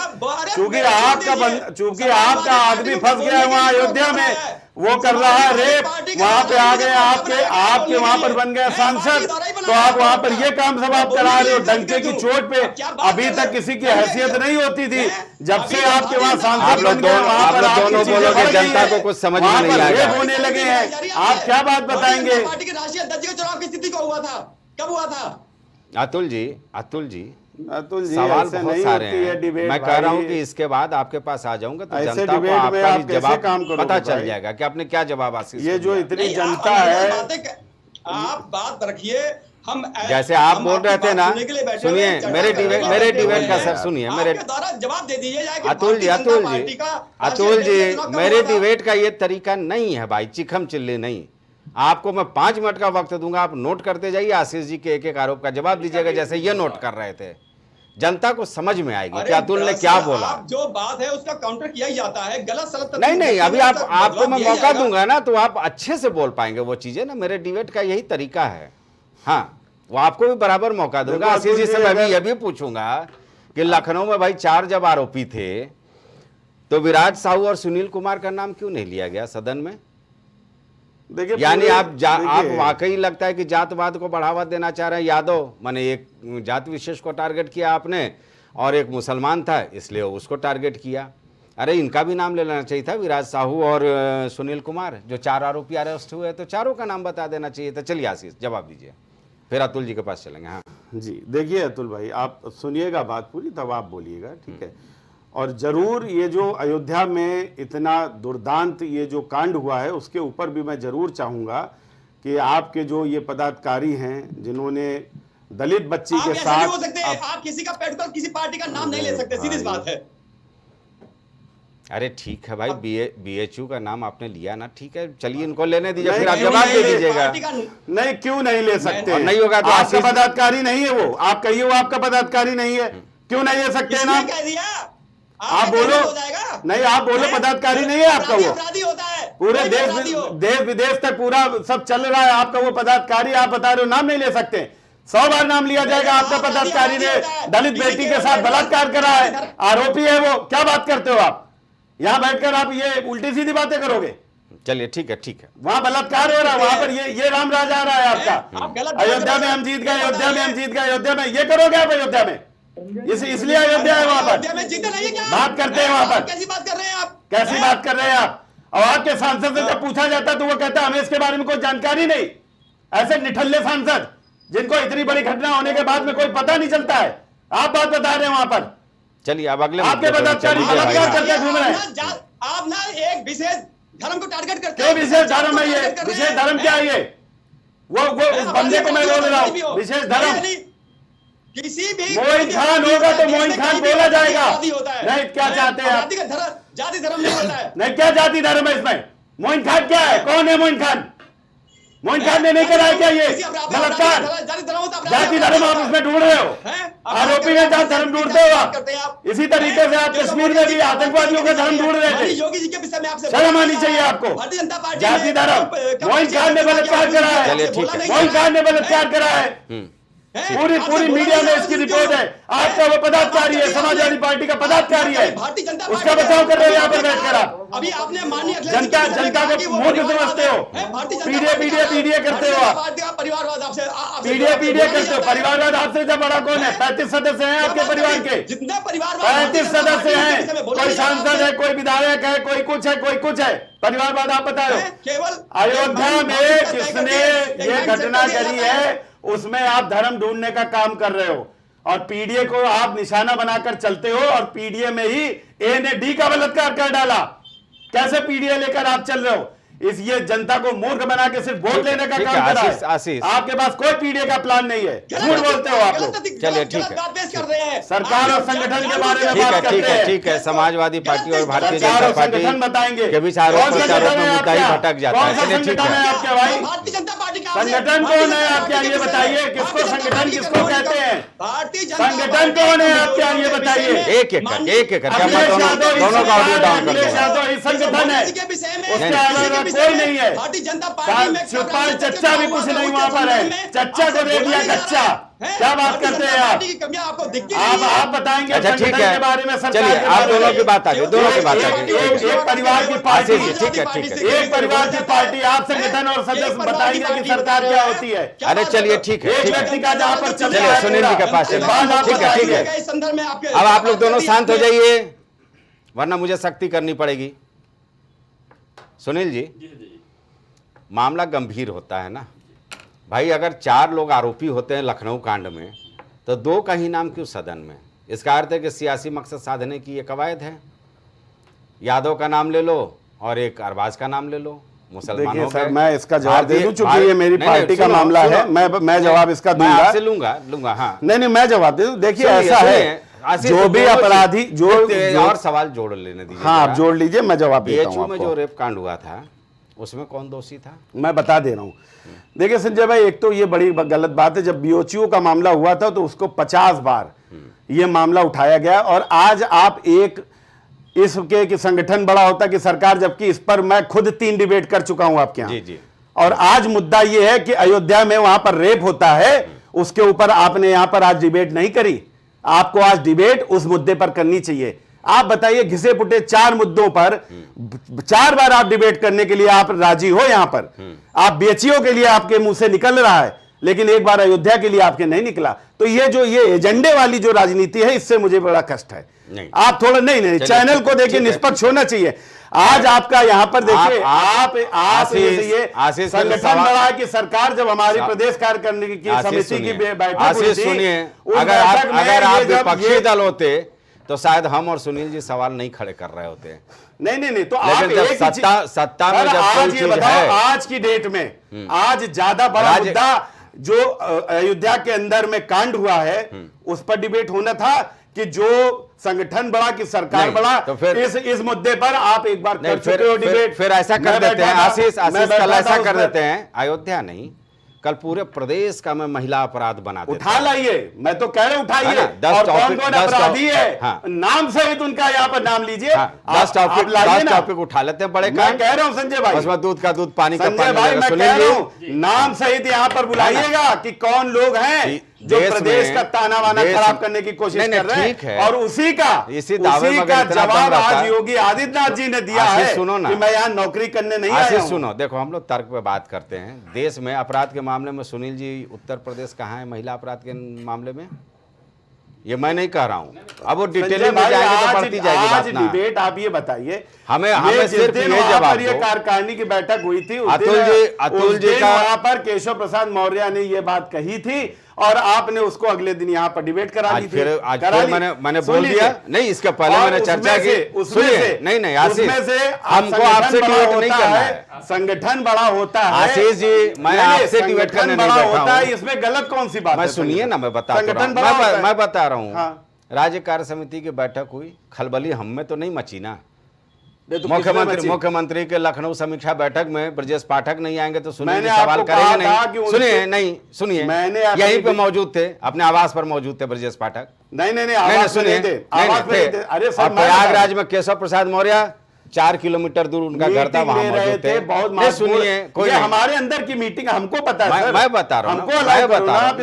चूंकि आपका आदमी फंस गया है वहां अयोध्या में, वो कर रहा है रेप, वहां पे आ गए आपके वहां पर बन गए सांसद, तो आप वहां पर ये काम सब आप करा रहे हो डंके की चोट पे। अभी तक किसी की हैसियत नहीं होती थी, जब से आपके वहां सांसद बन गए वहां पर
दोनों बोलोगे जनता को कुछ समझ में नहीं आएगा,
होने लगे हैं। आप क्या बात बताएंगे?
पार्टी के राष्ट्रीय अध्यक्ष के चुनाव की स्थिति को हुआ था, कब हुआ था?
अतुल जी
सवाल
बहुत सारे हैं, मैं कह रहा हूं कि इसके बाद आपके पास आ जाऊंगा तो जनता को आपका जवाब पता चल जाएगा कि आपने क्या जवाब आशीष।
ये जो इतनी जनता है,
आप बात रखिए, हम
जैसे आप बोल रहे थे ना, सुनिए मेरे डिबेट का सर सुनिए, मेरे
द्वारा जवाब दे दीजिए।
अतुल जी मेरे डिबेट का ये तरीका नहीं है भाई, चिखम चिल्ली नहीं। आपको मैं 5 मिनट का वक्त दूंगा, आप नोट करते जाइए, आशीष जी के एक आरोप का जवाब दीजिएगा जैसे ये नोट कर रहे थे। जनता को समझ में आएगी कि अतुल ने क्या बोला।
जो बात है उसका काउंटर किया ही जाता है, गलत सलत
नहीं अभी आपको मैं मौका दूंगा ना तो आप अच्छे से बोल पाएंगे वो चीजें ना, मेरे डिबेट का यही तरीका है। हाँ वो आपको भी बराबर मौका दूंगा। आशीष जी से मैं भी ये भी पूछूंगा कि लखनऊ में भाई 4 जब आरोपी थे तो विराज साहू और सुनील कुमार का नाम क्यों नहीं लिया गया सदन में? यानी आप वाकई लगता है कि जातवाद को बढ़ावा देना चाह रहे हैं। यादव माने एक जात विशेष को टारगेट किया आपने और एक मुसलमान था इसलिए उसको टारगेट किया। अरे इनका भी नाम ले लेना चाहिए था, विराज साहू और सुनील कुमार, जो 4 आरोपी अरेस्ट हुए तो चारों का नाम बता देना चाहिए था। चलिए आशीष जवाब दीजिए, फिर अतुल जी के पास चलेंगे। हाँ
जी देखिए अतुल भाई, आप सुनिएगा बात पूरी तब आप बोलिएगा, ठीक है। और जरूर ये जो अयोध्या में इतना दुर्दांत ये जो कांड हुआ है उसके ऊपर भी मैं जरूर चाहूंगा कि आपके जो ये पदाधिकारी हैं जिन्होंने दलित बच्ची के साथ
हो सकते हैं, आप किसी का पेट्रोल किसी पार्टी का नाम नहीं ले सकते, सीधी बात है।
अरे ठीक है भाई, BHU का नाम आपने लिया ना, ठीक है चलिए इनको लेने दीजिए, फिर आप जवाब दे दीजिएगा।
नहीं क्यों नहीं ले सकते?
और नहीं होगा तो
आपका पदाधिकारी नहीं है वो, आप कहिए वो आपका पदाधिकारी नहीं है, क्यों नहीं ले सकते नाम? आप बोलो, नहीं आप बोलो पदाधिकारी नहीं है आपका वो, पूरे देश विदेश तक पूरा सब चल रहा है आपका वो पदाधिकारी, आप बता रहे हो नाम नहीं ले सकते। 100 बार नाम लिया जाएगा, आपका पदाधिकारी ने दलित बेटी के साथ बलात्कार करा है, आरोपी है वो, क्या बात करते हो आप? यहाँ बैठकर आप ये उल्टी सीधी बातें करोगे।
चलिए ठीक है
वहां बलात्कार हो रहा है, वहां पर ये राम राज आ रहा है आपका। अयोध्या में हम जीत गए, अयोध्या में ये करोगे आप? अयोध्या में इसलिए अयोध्या है वहां पर बात करते हैं, वहां पर कैसी बात कर रहे हैं आप? और आपके सांसद से जब पूछा जाता तो वो कहता हमें इसके बारे में कोई जानकारी नहीं। ऐसे निठल्ले सांसद जिनको इतनी बड़ी घटना होने के बाद में कोई पता नहीं चलता है, आप बात बता रहे हैं वहां पर।
चलिए अब अगले
आपके पदाधिकारी बलात्कार करके घूम रहे हैं।
आप ना एक विशेष धर्म को टारगेट करते
हैं। विशेष धर्म है ये? विशेष धर्म क्या है ये? वो इस बंदे को मैं बोल रहा हूँ विशेष धर्म।
किसी भी
मोइन खान होगा तो मोइन खान बोला जाएगा। नहीं क्या चाहते हैं आप?
जाति धर्म नहीं होता है।
नहीं क्या जाति धर्म है इसमें? मोइन खान क्या है? कौन है मोइन खान? मोइन खान ने नहीं कराया क्या ये बलात्कार? जाति धर्म आप इसमें ढूंढ रहे हो, आरोपी में जाति धर्म ढूंढते हो आप। इसी तरीके से आप कश्मीर में भी आतंकवादियों का धर्म ढूंढ रहे थे।
योगी जी के विषय में आपसे
शर्म आनी चाहिए आपको। जाति धर्म मोइन खान ने बलात्कार करा है, मोइन खान ने बलात्कार करा है। पूरी पूरी मीडिया में इसकी रिपोर्ट है। आपका वो पदाधिकारी है, समाजवादी पार्टी का पदाधिकारी है,
भारतीय जनता
उसका बचाव कर रहे हो यहाँ पर बैठकर आप।
अभी आपने माननीय
जनता को मूर्ख समझते हो, पीडीए करते हो आप,
परिवारवाद आपसे
पीडीए करते हो। परिवारवाद आपसे ज्यादा बड़ा कौन है? 35 सदस्य हैं आपके परिवार के,
जितने परिवार
35 सदस्य हैं, कोई सांसद है, कोई विधायक है, कोई कुछ है, कोई कुछ है। परिवारवाद आप बताओ।
केवल
अयोध्या में जिसने ये घटना करी है उसमें आप धर्म ढूंढने का काम कर रहे हो और पीडीए को आप निशाना बनाकर चलते हो और पीडीए में ही ए ने डी का बलात्कार कर डाला। कैसे पीडीए लेकर आप चल रहे हो? इस ये जनता को मूर्ख बना के सिर्फ वोट लेने का काम कर रहा है।
आशीष,
आपके पास कोई पीडीए का प्लान नहीं है, झूठ बोलते हो आप लोग।
चलिए ठीक है,
सरकार और संगठन के बारे में बात करते हैं।
ठीक है। समाजवादी पार्टी और भारतीय जनता
सरकार और
पार्टी
संगठन बताएंगे
के बीच आरोप प्रत्यारोप में मुद्दा ही भटक जाता है। चलिए ठीक है,
आपके भाई
भारतीय जनता पार्टी का
संगठन कौन है आपके? ये बताइए, किसको संगठन किसको कहते हैं?
भारतीय
संगठन कौन है आपके? ये बताइए।
एक एक करके हम दोनों का ऑडियो डाउन कर
अखिलेश
देंगे।
यादव इस संगठन है, उसके अलावा कोई नहीं है।
भारतीय जनता पार्टी में
सुपाल चच्चा भी कुछ नहीं वहां पर है, चच्चा को दे दिया कच्चा। क्या बात करते हैं आप?
आपको दिखती
आप बताएंगे
अच्छा ठीक
संगठन
है,
के बारे में, सरकार
चलिए
के
आप
बारे
दोनों
में।
की बात आ गई, दोनों की बात आ गई।
एक परिवार की पार्टी,
आशीष जी, ठीक है।
एक परिवार की पार्टी, आप संगठन और सदस्य बताएंगे कि सरकार क्या होती है।
अरे चलिए ठीक है,
एक
ठीक है।
व्यक्ति का जहां पर चल रहा
चलिए
है
सुनील जी के पास चलिए। ठीक है, ठीक है।
इस संदर्भ में आपके
अब आप लोग दोनों शांत हो जाइए, वरना मुझे सख्ती करनी पड़ेगी। सुनील जी, मामला गंभीर होता है ना भाई। अगर 4 लोग आरोपी होते हैं लखनऊ कांड में, तो 2 का ही नाम क्यों सदन में? इसका अर्थ है कि सियासी मकसद साधने की ये कवायद है। यादव का नाम ले लो और एक अरबाज का नाम ले लो, मुसलमानों
देखिए सर,
का।
मैं इसका जवाब दे दूं, चूंकि
भारतीय-
ये मेरी
नहीं,
पार्टी का
सुनो,
मामला
सुनो।
है। मैं जवाब इसका
मैं
दूंगा।
आपसे लूंगा हाँ।
नहीं, मैं जवाब दे दूं। देखिए
सुनिए,
ऐसा
सुनिए,
है,
आशीष,
जो भी
दोनों
अपराधी
चीज-
जो
और सवाल जोड़ लेने दीजिए।
हाँ, आप जोड़ लीजिए, मैं जवाब देता
बीएचयू
हूँ
में जो
आपको।
रेप कांड हुआ था उसमें कौन दोषी था?
मैं बता दे रहा हूँ। देखिए संजय भाई, एक तो ये बड़ी गलत बात है, जब बीओचयू का मामला हुआ था तो उसको 50 बार ये मामला उठाया गया और आज आप एक इसके कि संगठन बड़ा होता कि सरकार, जबकि इस पर मैं खुद 3 डिबेट कर चुका हूं आपके यहाँ।
जी जी।
और आज मुद्दा ये है कि अयोध्या में वहां पर रेप होता है, उसके ऊपर आपने यहां पर आज डिबेट नहीं करी। आपको आज डिबेट उस मुद्दे पर करनी चाहिए। आप बताइए, घिसे पुटे 4 मुद्दों पर 4 बार आप डिबेट करने के लिए आप राजी हो? यहां पर आप बेचियों के लिए आपके मुंह से निकल रहा है, लेकिन एक बार अयोध्या के लिए आपके नहीं निकला। तो ये एजेंडे वाली जो राजनीति है, इससे मुझे बड़ा कष्ट है।
नहीं।
आप थोड़ा नहीं चैनल को देखिए, निष्पक्ष होना चाहिए। आज आपका यहां पर देखिए, आप
आशीष
संगठन बड़ा है कि सरकार जब हमारी प्रदेश कार्य करने की समिति की बैठक हुई थी,
सुनिए,
उस
अगर
बैठक में
आप
ये जब
विपक्षी दल होते तो शायद हम और सुनील जी सवाल नहीं खड़े कर रहे होते।
नहीं तो आप
लेकिन जब
एक ही
सत्ता में
सर,
जब
आज
कोई
ये
चीज
बताओ,
है,
आज की डेट में आज ज्यादा बड़ा मुद्दा जो अयोध्या के अंदर में कांड हुआ है उस पर डिबेट होना था कि जो संगठन बड़ा कि सरकार बड़ा।
तो फिर
इस मुद्दे पर आप एक बार कर चुके हो डिबेट।
फिर ऐसा कर देते हैं आशीष, कल ऐसा कर देते हैं, अयोध्या नहीं, कल पूरे प्रदेश का मैं महिला अपराध बना देता
उठा लाइए, मैं तो कह रहा हूं उठाइए।
है ना?
और कौन कौन अपराधी है,
हाँ।
नाम सहित उनका यहाँ पर नाम लीजिए।
10 टॉपिक उठा लेते हैं बड़े।
मैं कह रहा हूं संजय भाई,
उसमें दूध का दूध, पानी का
संजय
पानी।
भाई, मैं कह रहा हूं नाम सहित यहाँ पर बुलाइएगा कि कौन लोग हैं जो प्रदेश का ताना बाना खराब करने की कोशिश कर रहे हैं। और उसी का जवाब आज योगी आदित्यनाथ जी ने दिया है कि मैं यहाँ नौकरी करने नहीं आया हूं।
सुनो, देखो हम लोग तर्क पे बात करते हैं। देश में अपराध के मामले में सुनील जी उत्तर प्रदेश कहाँ है महिला अपराध के मामले में? ये मैं नहीं कह रहा हूँ, अब वो डिटेलिंग में जाएंगे तो बढ़ती जाएगी बात ना।
डिबेट आप ये बताइए,
हमें सिर्फ ये जवाब दो।
कार्यकारिणी की बैठक हुई थी,
अतुल जी का
वहां पर केशव प्रसाद मौर्य ने ये बात कही थी और आपने उसको अगले दिन यहाँ पर डिबेट करा दी थी।
आज फिर मैंने बोल दिया नहीं, इसके पहले मैंने चर्चा की। सुनिए, नहीं आशीष, हमको आपसे डिबेट नहीं करना है।
संगठन बड़ा होता है
आशीष जी, मैं आपसे डिबेट करने नहीं बैठा हूं।
इसमें गलत कौन सी बात है?
मैं सुनिए ना, मैं बता रहा हूं, मैं बता रहा हूं। राज्य कार्य समिति की बैठक हुई, खलबली हम में तो नहीं मची ना। मुख्यमंत्री के लखनऊ समीक्षा बैठक में ब्रजेश पाठक नहीं आएंगे तो सुनील जी सवाल करेंगे नहीं? सुनिए, यहीं पे मौजूद थे, अपने आवास पर मौजूद थे ब्रजेश पाठक।
नहीं,
सुनिए, प्रयागराज में केशव प्रसाद मौर्य 4 किलोमीटर दूर उनका घर था, वहां मौजूद थे।
बहुत
नहीं सुनिए, कोई नहीं।
हमारे अंदर की मीटिंग हमको पता है सर।
मैं बता रहा हूँ,
हमको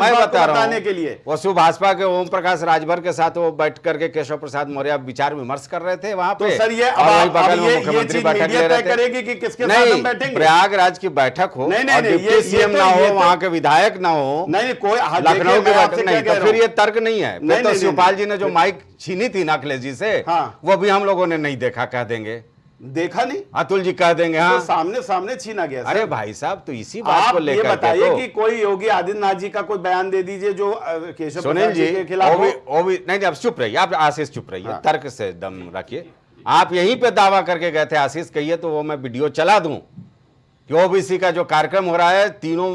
मैं बता रहा
हूँ के लिए
वो भाजपा के ओम प्रकाश राजभर के साथ वो बैठ करके केशव प्रसाद मौर्य विचार विमर्श कर रहे थे वहां पे।
तो सर ये
बगल में मुख्यमंत्री बैठक ले रहे थे।
करेगी कि किसके साथ हम बैठेंगे?
प्रयागराज की बैठक हो,
नहीं,
सीएम ना हो, वहां के विधायक ना हो,
नहीं कोई
लखनऊ की बैठक नहीं, तो फिर ये तर्क नहीं है। फिर तो शिवपाल जी ने जो माइक छीनी थी ना अखिलेश जी से, वो भी हम लोगों ने नहीं देखा, कह देंगे
देखा नहीं,
अतुल जी कह देंगे हाँ
सामने सामने छीना गया।
अरे भाई साहब, तो इसी बात को लेकर
बताइए कि कोई योगी आदित्यनाथ जी का कोई बयान दे दीजिए जो केशव
सुनील जी
के खिलाफ
वो भी नहीं, आप चुप रहिए, आप आशीष चुप रहिए, तर्क से दम रखिए। आप यहीं पे दावा करके गए थे, आशीष कहिए तो वो मैं वीडियो चला दूं कि ओबीसी का जो कार्यक्रम हो रहा है तीनों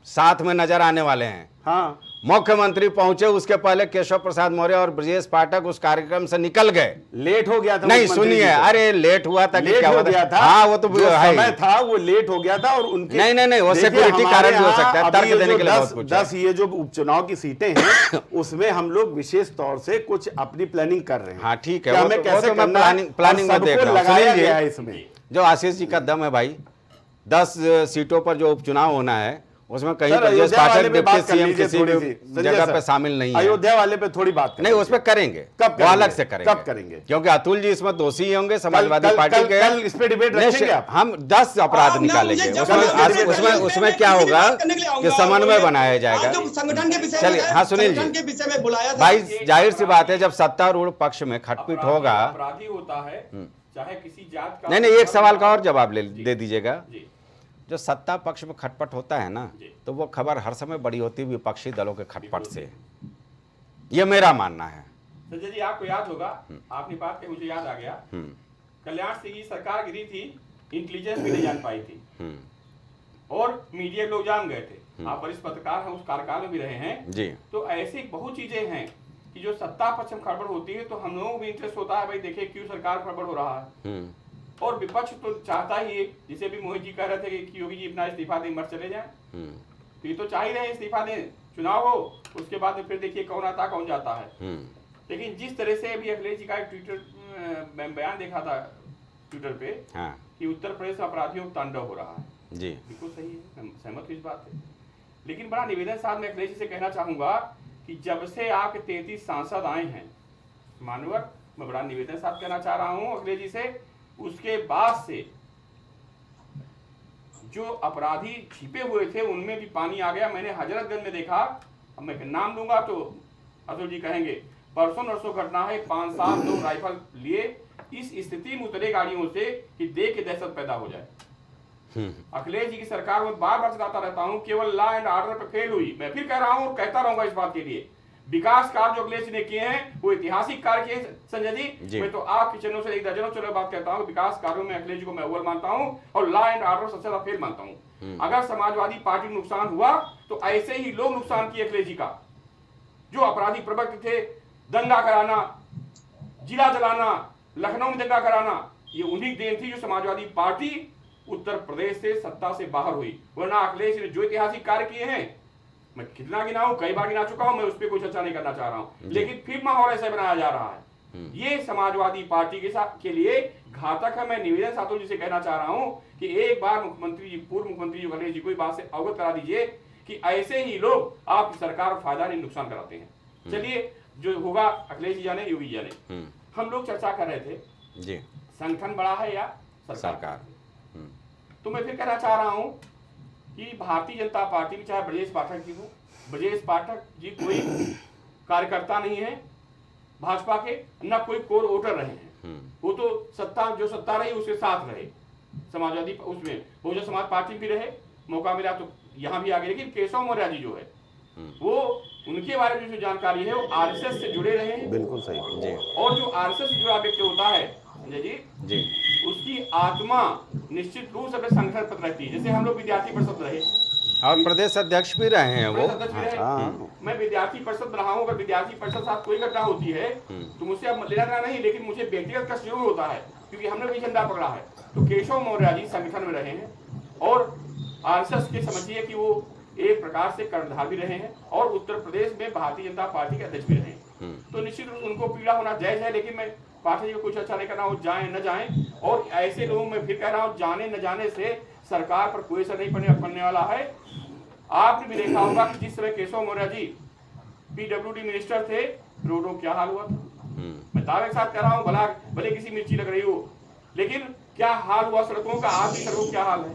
साथ में नजर आने वाले हैं।
हाँ,
मुख्यमंत्री पहुंचे, उसके पहले केशव प्रसाद मौर्य और ब्रजेश पाठक उस कार्यक्रम से निकल गए।
लेट हो गया था।
नहीं सुनिए, अरे लेट हुआ था कि क्या
हुआ था?
हाँ वो तो
समय था, वो लेट हो गया था और उनके
नहीं वो सिक्योरिटी कारण भी हो सकता है, तर्क देने के लिए बहुत कुछ
10 ये जो उपचुनाव की सीटें हैं उसमें हम लोग विशेष तौर से कुछ अपनी प्लानिंग कर रहे हैं।
हाँ ठीक है, हमें कैसे प्लानिंग में देख रहा हूँ।
इसमें
जो आशीष जी का दम है भाई, 10 सीटों पर जो उपचुनाव होना है उसमें कहीं ब्रजेश पाठक डिप्टी सीएम किसी भी जगह पे शामिल नहीं है।
अयोध्या वाले पे थोड़ी बात
नहीं, उसमें करेंगे, वो अलग से करेंगे।
कब करेंगे?
क्योंकि अतुल जी इसमें दोषी होंगे, समाजवादी पार्टी के।
कल इस पे डिबेट रखेंगे आप?
हम 10 अपराध निकालेंगे, उसमें क्या होगा कि समन्वय बनाया जाएगा।
संगठन के विषय
चलिए, हाँ सुनील जी,
के विषय में बुलाया
भाई जाहिर सी बात है जब सत्तारूढ़ पक्ष में खटपट होगा,
अपराधी होता है चाहे किसी जात का।
नहीं एक सवाल का और जवाब दे दीजिएगा। जो सत्ता पक्ष में खटपट होता है ना, तो वो खबर हर समय बड़ी होती है विपक्षी दलों के खटपट से, ये मेरा मानना है।
संजय जी आपको याद होगा, आपने बात कही मुझे याद आ गया, कल्याण सिंह की सरकार गिरी थी, इंटेलिजेंस भी नहीं जान पाई थी और मीडिया लोग जान गए थे। आप वरिष्ठ पत्रकार हैं, उस कार्यकाल में भी रहे हैं
जी।
तो ऐसी बहुत चीजें हैं कि जो सत्ता पक्ष में खड़बड़ होती है तो हम लोगों को भी इंटरेस्ट होता है, भाई देखिए क्यों सरकार खड़बड़ हो रहा है। और विपक्ष तो चाहता ही है, जिसे भी मोहित जी कह रहे थे कि योगी जी अपना इस्तीफा दें, मर चले जाएं, तो ये तो चाह ही रहे इस्तीफा दें, चुनाव हो उसके बाद में फिर देखिए कौन आता कौन जाता है। लेकिन जिस तरह से अभी अखिलेश जी का एक ट्विटर बयान देखा था ट्विटर पे कि उत्तर प्रदेश में अपराधियों का तांडव हो रहा है, जी बिल्कुल सही है, मैं सहमत हूँ इस बात से। लेकिन बड़ा निवेदन साथ में अखिलेश जी से कहना चाहूंगा कि जब से आपके 33 सांसद आए हैं मानवर, मैं बड़ा निवेदन साथ कहना चाह रहा हूँ अखिलेश जी से, उसके बाद से जो अपराधी छिपे हुए थे उनमें भी पानी आ गया। मैंने हजरतगंज में देखा, अब मैं नाम लूंगा तो अतुल जी कहेंगे, परसों नरसों घटना है, 5 साल लोग राइफल लिए इस स्थिति में उतरे गाड़ियों से कि देख के दहशत पैदा हो जाए। अखिलेश जी की सरकार में बार बार बताता रहता हूं, केवल लॉ एंड ऑर्डर पर फेल हुई। मैं फिर कह रहा हूं और कहता रहूंगा इस बात के लिए, विकास कार्य जो अखिलेश जी ने किए हैं वो ऐतिहासिक कार्य किए संजय जी। मैं तो आपके चैनल से एक दर्जनों चलो बात कहता हूँ, विकास कार्यों में अखिलेश जी को मैं अव्वल मानता हूँ और लॉ एंड ऑर्डर सबसे ज्यादा फेल मानता हूँ। अगर समाजवादी पार्टी को नुकसान हुआ तो ऐसे ही लोग नुकसान किए अखिलेश जी का, जो अपराधी प्रवक्ता थे, दंगा कराना, जिला जलाना, लखनऊ में दंगा कराना, ये उन्हीं देन थी जो समाजवादी पार्टी उत्तर प्रदेश से सत्ता से बाहर हुई। वरना अखिलेश ने जो ऐतिहासिक कार्य किए हैं, मैं कितना गिनाऊं, कई बार गिना चुका हूं, मैं उस पर कोई चर्चा नहीं करना चाह रहा हूं, लेकिन फिर माहौल ऐसा बनाया जा रहा है, ये समाजवादी पार्टी के साथ के लिए घातक है। मैं निवेदन साथों जी से कहना चाह रहा हूं कि एक बार मुख्यमंत्री जी, पूर्व मुख्यमंत्री जी अखिलेश जी को बात से अवगत करा दीजिए कि ऐसे ही लोग आपकी सरकार को फायदा नहीं नुकसान कराते हैं। चलिए जो होगा अखिलेश जी जाने, योगी जाने। हम लोग चर्चा कर रहे थे जी, संगठन बड़ा है या सरकार। तो मैं फिर कहना चाह रहा हूं कि भारतीय जनता पार्टी में चाहे ब्रजेश पाठक जी हो, ब्रजेश पाठक जी कोई कार्यकर्ता नहीं है भाजपा के, न कोई कोर वोटर रहे हैं, वो तो सत्ता जो सत्ता रही उसके साथ रहे, समाजवादी उसमें बहुजन समाज पार्टी भी रहे, मौका मिला तो यहाँ भी आ गए। लेकिन केशव मौर्य जी जो है वो उनके बारे में जो जानकारी है वो आरएसएस से जुड़े रहे हैं।
बिल्कुल सही जी।
और जो आरएसएस से जुड़ा व्यक्ति होता है संजय जी, उसकी आत्मा निश्चित रूप से अपने संगठन पर रहती है। जैसे हम लोग विद्यार्थी परिषद रहे
और प्रदेश अध्यक्ष भी रहे हैं वो।
मैं विद्यार्थी परिषद रहा हूँ, अगर विद्यार्थी परिषद साथ कोई घटना होती है तो मुझसे अब लेना देना नहीं, लेकिन मुझे व्यक्तिगत कष्ट जरूर होता है क्योंकि हमने भी झंडा पकड़ा है। तो केशव मौर्य जी संगठन में रहे हैं और आरएसएस के समझिए कि वो एक प्रकार से कर्णधार भी रहे हैं और उत्तर प्रदेश में भारतीय जनता पार्टी के अध्यक्ष भी रहे हैं। तो निश्चित रूप से उनको पीड़ा होना जायज है, लेकिन मैं पाठक जी को कुछ अच्छा नहीं करना हो, जाए न जाए। और ऐसे लोगों में फिर कह रहा हूँ, जाने न जाने से सरकार पर कोई असर नहीं पड़ने वाला है। आपने भी देखा होगा कि जिस समय केशव मौर्य जी पीडब्ल्यूडी मिनिस्टर थे, रोडों क्या हाल हुआ था। मैं दावे के साथ कह रहा हूँ, भले किसी मिर्ची लग रही हो, लेकिन क्या हाल हुआ सड़कों का, आज भी सड़कों क्या हाल है।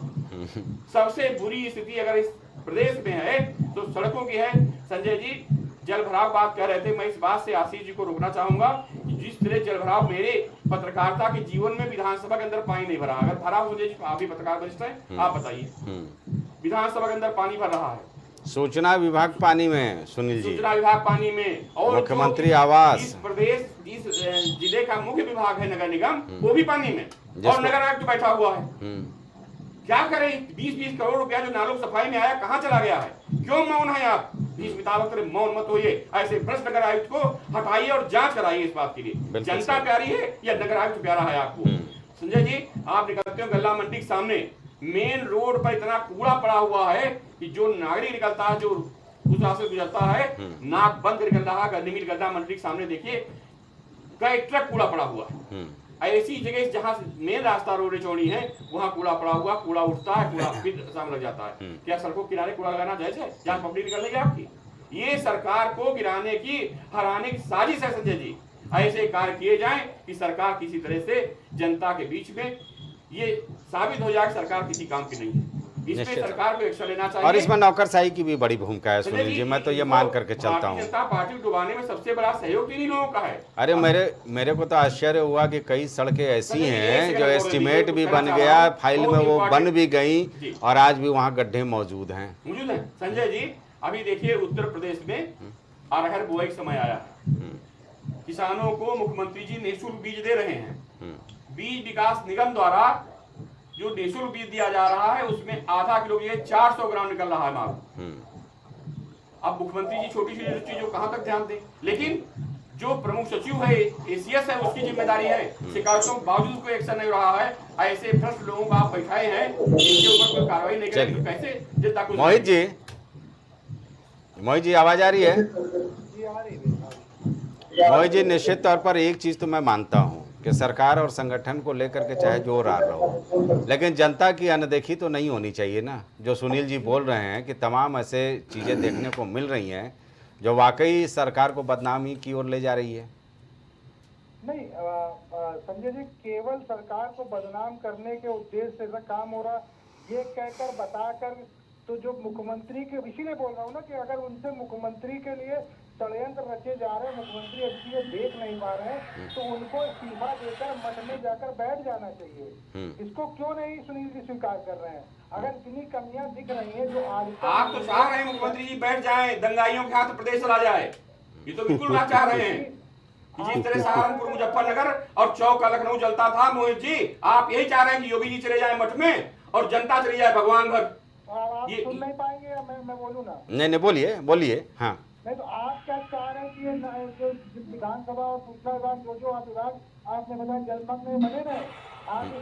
सबसे बुरी स्थिति अगर इस प्रदेश में है तो सड़कों की है। संजय जी जल भराव बात कह रहे थे, मैं इस बात से आशीष जी को रोकना चाहूंगा कि जिस तरह जल भराव मेरे पत्रकारिता के जीवन में विधानसभा के अंदर पानी नहीं भरा। अगर भरा, संजय जी आप भी पत्रकार वरिष्ठ हैं, आप बताइए, विधानसभा के अंदर पानी भर रहा है।
सूचना विभाग पानी में, सुनील जी,
सूचना विभाग पानी में, और
मुख्यमंत्री आवास,
इस प्रदेश, इस जिले का मुख्य विभाग है नगर निगम, वो भी पानी में, और नगर आयुक्त बैठा हुआ है। क्या करें? 20-20 करोड़ रुपया जो नालों सफाई में आया, कहाँ चला गया है? क्यों मौन है आप? इस मुताबिक मौन मत होइए, ऐसे भ्रष्ट नगर आयुक्त को हटाइए और जांच कराइए इस बात के लिए। जनता प्यारी है या नगर आयुक्त प्यारा है आपको? संजय जी आप निकलते हो गल्ला मंडी के सामने, मेन रोड पर इतना कूड़ा पड़ा हुआ है कि जो नागरिक निकलता है, जो उस रास्ते गुजरता है, नाक बंद कर निकल रहा है। गल्ला मंडी के सामने देखिए कई ट्रक कूड़ा पड़ा हुआ है। ऐसी जगह जहां मेन रास्ता रोड चौड़ी है, वहां कूड़ा पड़ा हुआ, कूड़ा उठता है, कूड़ा फिर सामने लग जाता है। क्या सड़कों किनारे कूड़ा लगाना जायज है जहां पब्लिक निकल रही है आपकी? ये सरकार को गिराने की, हराने की साजिश है संजय जी। ऐसे कार्य किए जाएं कि सरकार किसी तरह से जनता के बीच में ये साबित हो जाए कि सरकार किसी काम की नहीं है। इसमें सरकार को एक्शन लेना चाहिए।
और इसमें नौकरशाही की भी बड़ी भूमिका है सुनील जी, मैं तो ये मान करके चलता हूँ।
जनता पार्टी को डुबाने में सबसे बड़ा सहयोग इन्हीं लोगों का है।
अरे मेरे को तो आश्चर्य हुआ कि कई सड़कें ऐसी हैं जो एस्टीमेट भी बन गया, फाइल में वो बन भी गई, और आज भी वहाँ गड्ढे मौजूद हैं।
संजय जी अभी देखिए उत्तर प्रदेश में अरहर बुआई का समय आया है। किसानों को मुख्यमंत्री जी निःशुल्क बीज दे रहे हैं। बीज विकास निगम द्वारा जो निःशुल्क बीज दिया जा रहा है, उसमें आधा किलो के लिए 400 ग्राम निकल रहा है माल। अब मुख्यमंत्री जी छोटी छोटी चीजों कहां तक ध्यान दें, लेकिन जो प्रमुख सचिव है, एसीएस है, उसकी जिम्मेदारी है। शिकायतों के बावजूद कोई एक्शन नहीं रहा है। ऐसे भ्रष्ट लोगों को आप बैठाए हैं, इनके ऊपर कोई कार्रवाई नहीं करेंगे तो कैसे जनता को?
मोहित जी आवाज आ रही है? मोहित जी निश्चित तौर पर एक चीज तो मैं मानता हूँ कि सरकार और संगठन को लेकर के चाहे जोर आ रहा हो, लेकिन जनता की अनदेखी तो नहीं होनी चाहिए ना। जो सुनील जी बोल रहे हैं कि तमाम ऐसे चीज़ें देखने को मिल रही हैं जो वाकई सरकार को बदनामी की ओर ले जा रही है।
नहीं संजय जी, केवल सरकार को बदनाम करने के उद्देश्य से काम हो रहा, ये कहकर बताकर, तो जो मुख्यमंत्री के, इसीलिए बोल रहा हूँ ना कि अगर उनसे मुख्यमंत्री के लिए षड्यंत्र रचे जा रहे हैं, मुख्यमंत्री इसलिए देख नहीं पा रहे हैं, तो उनको इस्तीफा देकर मठ में जाकर बैठ जाना चाहिए। इसको क्यों नहीं सुनील जी स्वीकार कर रहे हैं? अगर इतनी कमियां दिख रही हैं जो आज
आप तो चाह रहे हैं मुख्यमंत्री जी बैठ जाएं, दंगाइयों के हाथ प्रदेश चला जाए, ये तो बिल्कुल ना चाह रहे हैं। जिस तरह सहारनपुर, मुजफ्फरनगर और चौक लखनऊ जलता था, मोहित जी आप यही चाह रहे हैं कि योगी जी चले जाए मठ में और जनता चली जाए भगवान घर।
आप सुन नहीं पाएंगे या मैं बोलूँ ना?
नहीं बोलिए। हाँ
नहीं तो आप क्या चाह रहे हैं कि जो विधानसभा और सूचना विभाग जो आप विभाग आपने बताया जलमग्न में बने रहे, आगे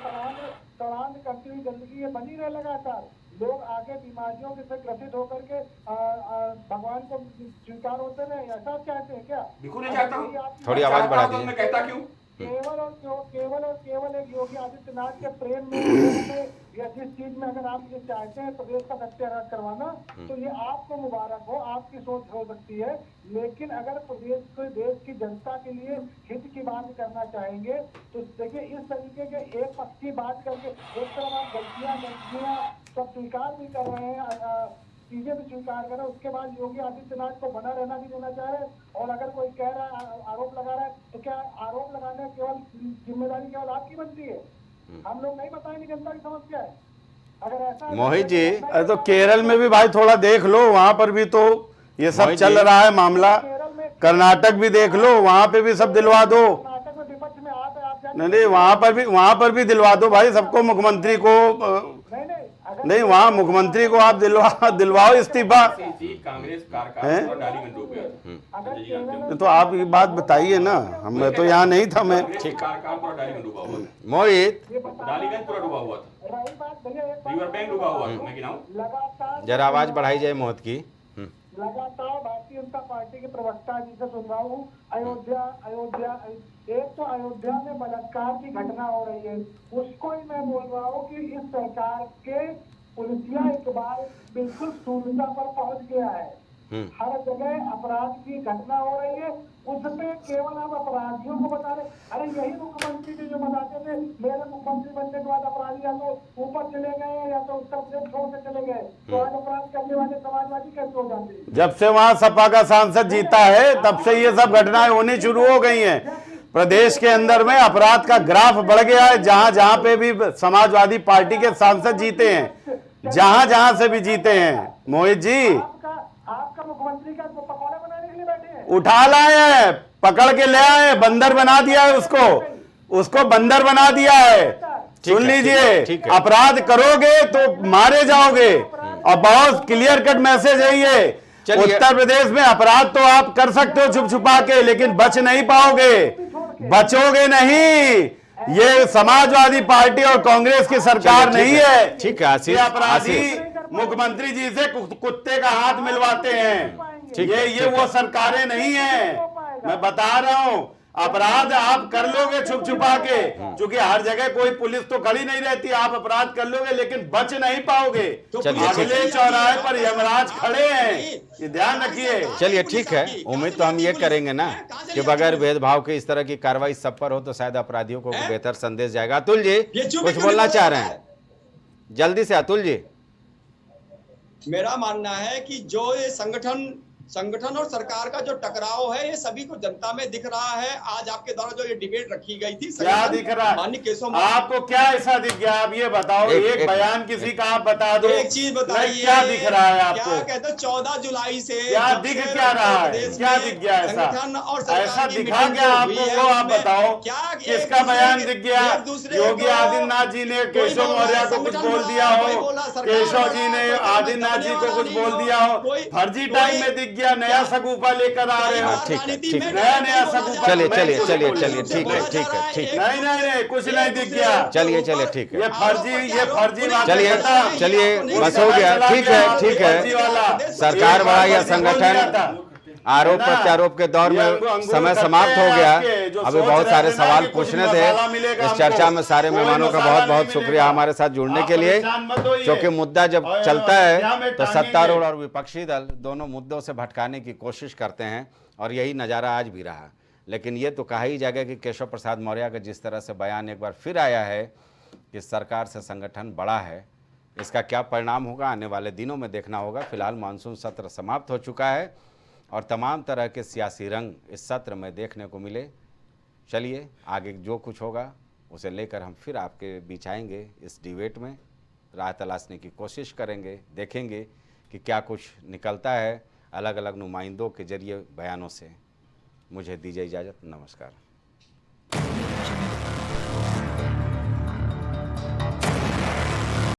तड़ान करती हुई गंदगी ये बनी रहे लगातार, लोग आगे बीमारियों से ग्रसित होकर के भगवान को स्वीकार होते रहे, ऐसा चाहते हैं क्या?
बिल्कुल नहीं चाहता हूँ।
थोड़ी आवाज बढ़ा दीजिए।
मैं कहता क्यों?
केवल एक योगी आदित्यनाथ के प्रेम में या जिस चीज में अगर आप ये चाहते हैं प्रदेश का सत्याग्रह करवाना, तो ये आपको मुबारक हो, आपकी सोच हो सकती है। लेकिन अगर प्रदेश को, देश की जनता के लिए हित की बात करना चाहेंगे तो देखिए इस तरीके के एक पक्ष की बात करके एक तरफ आप गलतियां सब स्वीकार भी कर रहे हैं, चीजें भी स्वीकार कर रहे हैं, उसके बाद योगी आदित्यनाथ को बना रहना भी देना चाह रहे हैं। और अगर कोई कह रहा है, आरोप लगा रहा है, तो क्या आरोप लगाने केवल जिम्मेदारी केवल आपकी बनती है? हम लोग नहीं बताएंगे जनता की समस्या है? अगर ऐसा
मोहित जी,
अरे तो केरल में भी भाई थोड़ा देख लो, वहां पर भी तो ये सब चल रहा है मामला। कर्नाटक भी देख लो, वहां पे भी सब दिलवा दो।
कर्नाटक में विपक्ष में आप
नहीं, वहां पर भी दिलवा दो भाई सबको, मुख्यमंत्री को नहीं, वहाँ मुख्यमंत्री को आप दिलवाओ इस्तीफा।
कांग्रेस कार्यकाल
तो आप ये बात बताइए ना, मैं तो यहाँ नहीं था। मैं
मोहित
डालीगंज पूरा डूबा हुआ था, रिवर बैंक डूबा हुआ था, मैं गिनाऊं?
जरा आवाज बढ़ाई जाए मोहित की।
लगातार भारतीय जनता पार्टी के प्रवक्ता जी से सुन रहा हूँ, अयोध्या अयोध्या। एक तो अयोध्या में बलात्कार की घटना हो रही है, उसको ही मैं बोल रहा हूँ कि इस सरकार के पुलिसिया इकबाल बिल्कुल शून्यता पर पहुंच गया है। हर जगह अपराध की घटना हो रही है, उसमें केवल आप अपराधियों को बता रहे। अरे यही मुख्यमंत्री जी जो बताते थे मेरे मुख्यमंत्री बनने के बाद अपराधी या तो ऊपर चले गए या तो उत्तर प्रदेश छोड़ के चले गए, तो आज अपराध करने वाले समाजवादी कैसे हो जाते हैं?
जब से वहां सपा का सांसद जीता है तब से ये सब घटनाएं होनी शुरू हो गई हैं। प्रदेश के अंदर में अपराध का ग्राफ बढ़ गया है। जहां जहां पे भी समाजवादी पार्टी के सांसद जीते हैं, जहां जहां से भी जीते हैं, मोहित जी
आपका मुख्यमंत्री का पकौड़े बनाने के लिए बैठे हैं।
उठा लाए हैं, पकड़ के ले आए, बंदर बना दिया है उसको बंदर बना दिया है। सुन लीजिए, अपराध करोगे तो मारे जाओगे। और बहुत क्लियर कट मैसेज है ये। उत्तर प्रदेश में अपराध तो आप कर सकते हो छुप छुपा के, लेकिन बच नहीं पाओगे, बचोगे नहीं। ये समाजवादी पार्टी और कांग्रेस की सरकार नहीं है।
ठीक है आशीष,
अपराधी मुख्यमंत्री जी से कुत्ते का हाथ मिलवाते हैं। ये वो सरकारें नहीं है। मैं बता रहा हूं, अपराध आप कर लोगे छुप छुपा के, क्योंकि हर जगह कोई पुलिस तो खड़ी नहीं रहती। आप अपराध कर लोगे लेकिन बच नहीं पाओगे। अगले चौराहे पर यमराज खड़े हैं, ये ध्यान रखिए।
चलिए ठीक है, उम्मीद तो हम ये करेंगे ना कि बगैर भेदभाव के इस तरह की कार्रवाई सब पर हो तो शायद अपराधियों को बेहतर संदेश जाएगा। अतुल जी कुछ बोलना चाह रहे हैं, जल्दी से अतुल जी।
मेरा मानना है कि जो ये संगठन और सरकार का जो टकराव है, ये सभी को जनता में दिख रहा है। आज आपके द्वारा जो ये डिबेट रखी गई थी,
क्या दिख रहा है?
माननीय केशव,
आपको क्या ऐसा दिख गया? आप ये बताओ, एक बयान किसी का आप बता दो।
एक चीज बताइए,
क्या दिख रहा है आपको?
क्या कहते हैं 14 जुलाई से
क्या दिख क्या रहा है? क्या दिख गया ऐसा?
संगठन और सरकार
ऐसा
की
दिखा
मीटिंग
क्या
जो
आपको?
हुई है,
वो आप
उसमें
बताओ,
क्या
किसका बयान दिख गया? योगी आदित्यनाथ जी ने केशव मौर्य को कुछ बोल दिया हो, केशव जी ने आदित्यनाथ जी को कुछ बोल दिया हो, फर्जी टाइम में दिख गया, नया सगुफा लेकर आ रहे हो।
ठीक है, ठीक है।
नया सगुफा।
चलिए चलिए चलिए चलिए, ठीक है ठीक है ठीक है।
नहीं कुछ नहीं दिख गया।
चलिए चलिए ठीक है।
ये फर्जी बात
चलिए चलिए, बस हो गया। ठीक है ठीक है। सरकार बड़ा या संगठन, आरोप प्रत्यारोप के दौर में समय समाप्त हो गया। अभी बहुत सारे सवाल पूछने थे। इस चर्चा में सारे मेहमानों का बहुत बहुत शुक्रिया हमारे साथ जुड़ने के लिए, क्योंकि मुद्दा जब चलता है तो सत्तारूढ़ और विपक्षी दल दोनों मुद्दों से भटकाने की कोशिश करते हैं, और यही नज़ारा आज भी रहा। लेकिन ये तो कहा ही जाएगा कि केशव प्रसाद मौर्य का जिस तरह से बयान एक बार फिर आया है कि सरकार से संगठन बड़ा है, इसका क्या परिणाम होगा आने वाले दिनों में देखना होगा। फिलहाल मानसून सत्र समाप्त हो चुका है और तमाम तरह के सियासी रंग इस सत्र में देखने को मिले। चलिए आगे जो कुछ होगा उसे लेकर हम फिर आपके बीच आएंगे। इस डिबेट में राह तलाशने की कोशिश करेंगे, देखेंगे कि क्या कुछ निकलता है अलग अलग नुमाइंदों के जरिए बयानों से। मुझे दीजिए इजाज़त, नमस्कार।